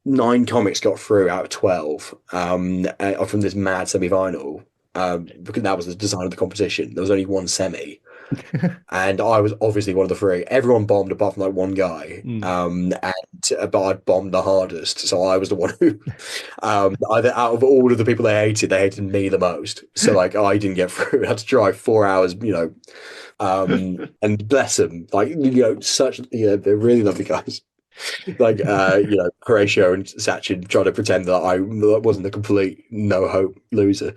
9 comics got through out of 12 from this mad semi-final. Because that was the design of the competition. There was only 1 semi, and I was obviously one of the 3. Everyone bombed apart from like 1 guy, but I bombed the hardest, so I was the one who, either out of all of the people they hated me the most. So like I didn't get through. I had to drive 4 hours, and bless them, like such they're really lovely guys. Like Horatio and Sachin trying to pretend that I wasn't a complete no hope loser,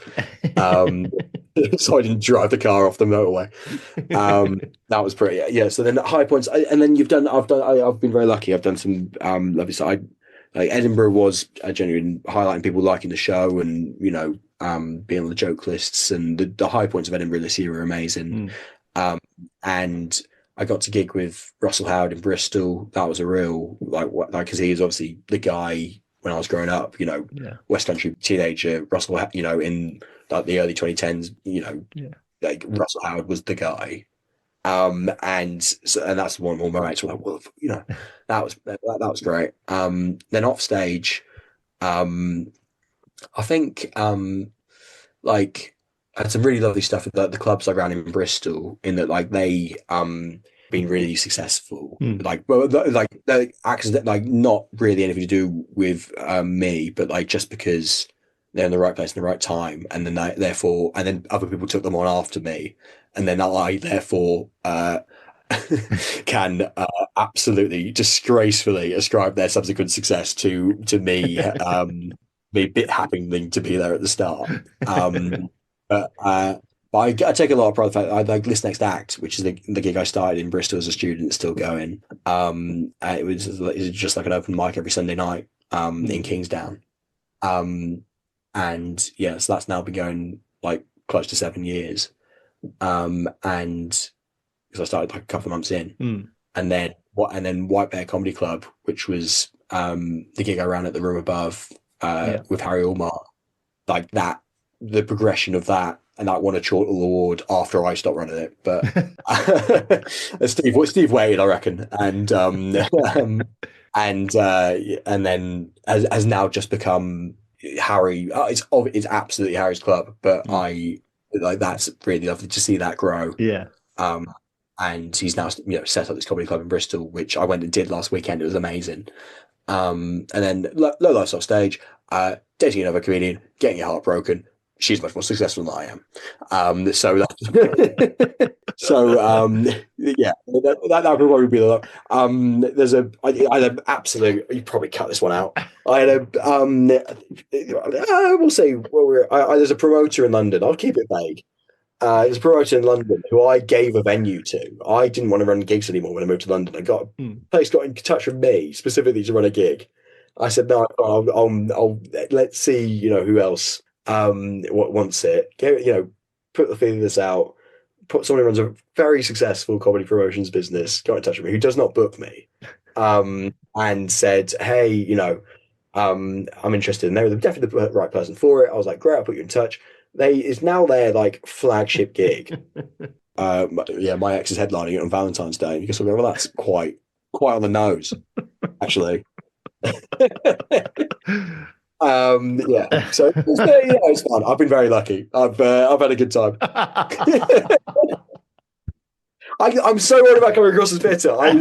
so I didn't drive the car off the motorway. That was pretty So then high points, and then I've been very lucky. I've done some lovely stuff. Like Edinburgh was a genuine highlighting people liking the show, and being on the joke lists, and the high points of Edinburgh this year were amazing. And I got to gig with Russell Howard in Bristol. That was a real because he is obviously the guy when I was growing up. West Country teenager Russell. In like the early 2010s. Like Russell Howard was the guy. And that's one more mates were like, well, that was great. Then off stage, I think I had some really lovely stuff at the clubs I ran in Bristol, in that like they been really successful. The actors that not really anything to do with me, but like just because they're in the right place in the right time, and then then other people took them on after me, and then I therefore can absolutely disgracefully ascribe their subsequent success to me me happening to be there at the start. But I take a lot of pride in the fact that I like List Next Act, which is the gig I started in Bristol as a student, still going. It was just like an open mic every Sunday night in Kingsdown. So that's now been going like close to 7 years. And because I started like a couple of months in, and then White Bear Comedy Club, which was the gig I ran at the Room Above with Harry Ulmar, like that. The progression of that, and that won a Chortle Award after I stopped running it. But Steve Wade, I reckon, and then has now just become Harry. It's absolutely Harry's club, but I like that's really lovely to see that grow. Yeah. And he's now set up this comedy club in Bristol, which I went and did last weekend. It was amazing. And then Low Life's off stage, dating another comedian, getting your heart broken. She's much more successful than I am. That would probably be the I had an absolute. You probably cut this one out. I had we'll see. There's a promoter in London. I'll keep it vague. There's a promoter in London who I gave a venue to. I didn't want to run gigs anymore when I moved to London. A place got in touch with me specifically to run a gig. I said no. I'll let's see. Who else what wants it. Put the feelers out. Someone who runs a very successful comedy promotions business got in touch with me, who does not book me, and said, "Hey, I'm interested." And they were definitely the right person for it. I was like, "Great, I'll put you in touch." It's now their like flagship gig. My ex is headlining it on Valentine's Day, and you can sort of go, well, that's quite on the nose, actually. So it's fun. I've been very lucky. I've had a good time. I'm so worried about coming across as bitter. Am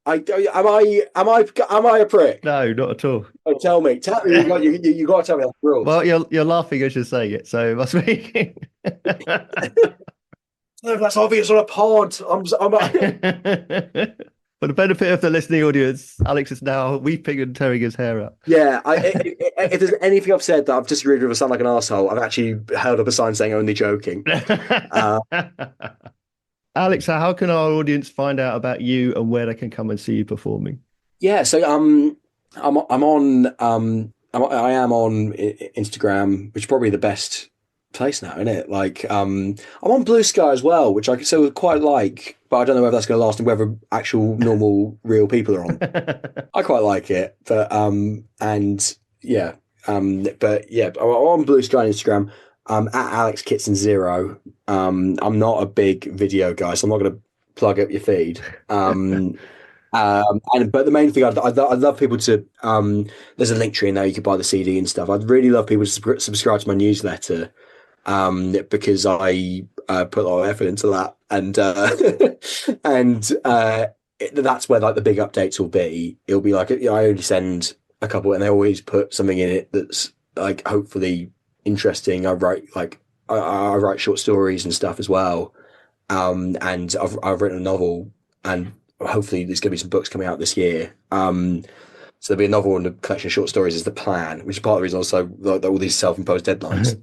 I a prick? No, not at all. Oh, tell me. You got to tell me that's rules. Well, you're laughing as you're saying it, so it must be. No, that's obvious on a pod. For the benefit of the listening audience, Alex is now weeping and tearing his hair up. Yeah, if there's anything I've said that I've disagreed with or sound like an arsehole, I've actually held up a sign saying only joking. Alex, how can our audience find out about you and where they can come and see you performing? Yeah, so I am on Instagram, which is probably the best place now, isn't it? Like, I'm on Blue Sky as well, which I so quite like, but I don't know whether that's going to last and whether actual normal real people are on. I quite like it, but and yeah, but yeah, I'm on Blue Sky and Instagram. At Alex Kitson 0. I'm not a big video guy, so I'm not going to plug up your feed. And but the main thing I'd love people to there's a link tree in there you could buy the CD and stuff. I'd really love people to subscribe to my newsletter because I put a lot of effort into that, and that's where like the big updates will be. It'll be like, I only send a couple, and they always put something in it that's like hopefully interesting. I write short stories and stuff as well, and I've written a novel, and hopefully there's going to be some books coming out this year. So there'll be a novel and a collection of short stories is the plan, which is part of the reason also like all these self-imposed deadlines.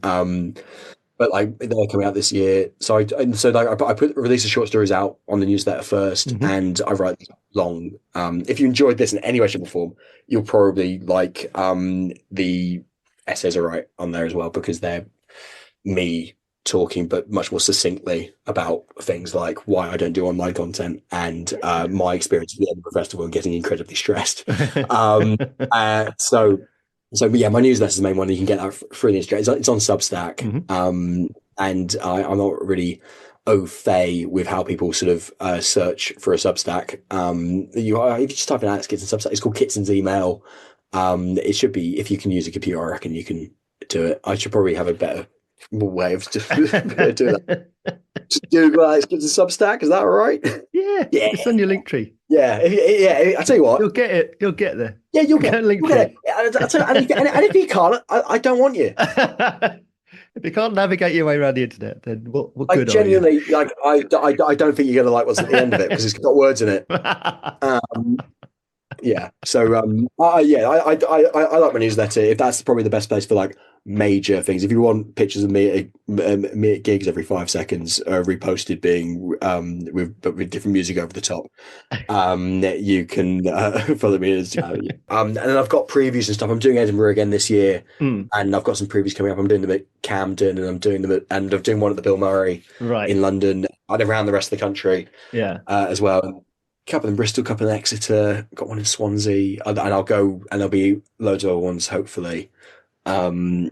But like they're coming out this year, so I put release the short stories out on the newsletter first, and I write long. If you enjoyed this in any way, shape, or form, you'll probably like the essays I write on there as well, because they're me talking, but much more succinctly about things like why I don't do online content and my experience at the Edinburgh Festival and getting incredibly stressed. So yeah, my newsletter is the main one. You can get that through the Instagram. It's on Substack, and I'm not really au fait with how people sort of search for a Substack. If you just type in Alex Kitson Substack, it's called Kitson's Email. It should be, if you can use a computer, I reckon you can do it. I should probably have a better way of just doing that. Just Google Alex Kitson Substack. Is that all right? Yeah, it's on your link tree. Yeah, I tell you what, you'll get it. You'll get there. Yeah, you'll get it. And if you can't, I don't want you. If you can't navigate your way around the internet, then what good genuinely, are you? like, I don't think you're going to like what's at the end of it, because it's got words in it. Yeah. So I like my newsletter. If that's probably the best place for like major things. If you want pictures of me at gigs every 5 seconds, reposted being with different music over the top, you can follow me as and then I've got previews and stuff. I'm doing Edinburgh again this year, and I've got some previews coming up. I'm doing them at Camden, and I'm doing one at the Bill Murray in London, and around the rest of the country as well. Couple in Bristol, couple in Exeter, got one in Swansea, and I'll go, and there'll be loads of other ones hopefully that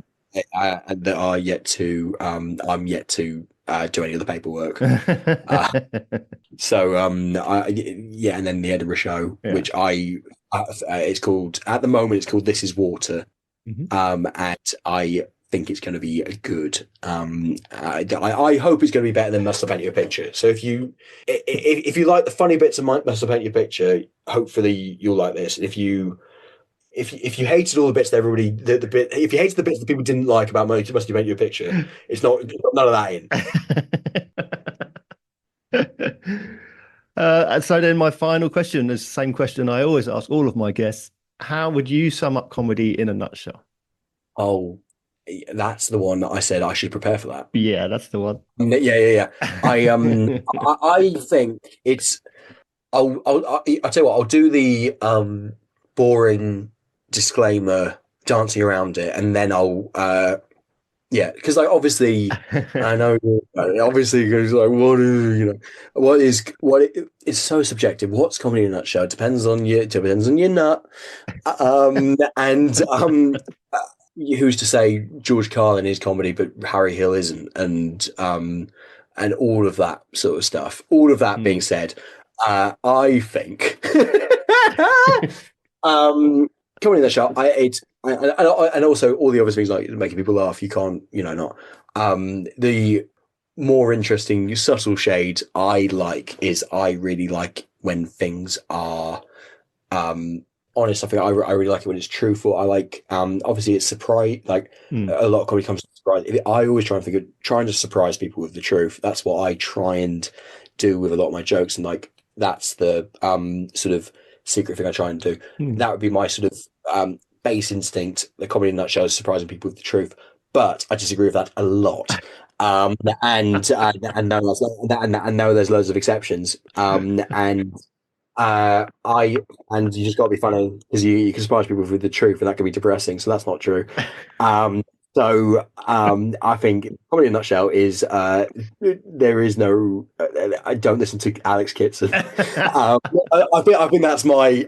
are yet to I'm yet to do any of the paperwork. And then the Edinburgh show, which it's called, at the moment it's called This Is Water, and I think it's going to be good. I hope it's going to be better than Must Have Painted Your Picture. So if you like the funny bits of Must Have Painted Your Picture, hopefully you'll like this. If you hated all the bits that everybody, if you hated the bits that people didn't like about Must Have Painted Your Picture, it's got none of that in. So then my final question is the same question I always ask all of my guests. How would you sum up comedy in a nutshell? Oh, that's the one that I said I should prepare for that. Yeah, that's the one. Yeah. I think it's. I'll tell you what. I'll do the boring disclaimer, dancing around it, and then I'll. Because like obviously, I know. Obviously, it's like it's so subjective. What's comedy in a nutshell? It depends on your nut, who's to say George Carlin is comedy, but Harry Hill isn't, and all of that sort of stuff. All of that being said, I think comedy in the show. And also all the other things like making people laugh. You can't, not. The more interesting, subtle shade I like is I really like when things are honest. I think I really like it when it's truthful. I like obviously it's surprise, like a lot of comedy comes to surprise. I always trying to surprise people with the truth. That's what I try and do with a lot of my jokes, and like that's the sort of secret thing I try and do. That would be my sort of base instinct. The comedy in a nutshell is surprising people with the truth, but I disagree with that a lot. And now there's loads of exceptions. And you just got to be funny, because you can surprise people with the truth, and that can be depressing. So that's not true. So I think comedy in a nutshell is there is no. I don't listen to Alex Kitson. I think that's my.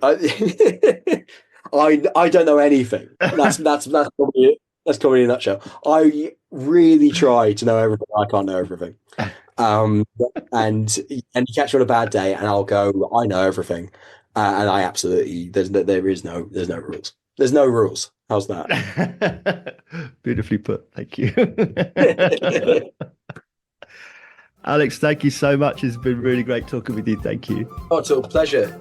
I don't know anything. That's comedy. That's comedy in a nutshell. I really try to know everything. I can't know everything. Um, and you catch me on a bad day, and I'll go. I know everything, and I absolutely there's no rules. There's no rules. How's that? Beautifully put. Thank you. Alex, thank you so much. It's been really great talking with you. Thank you. Oh, it's a pleasure.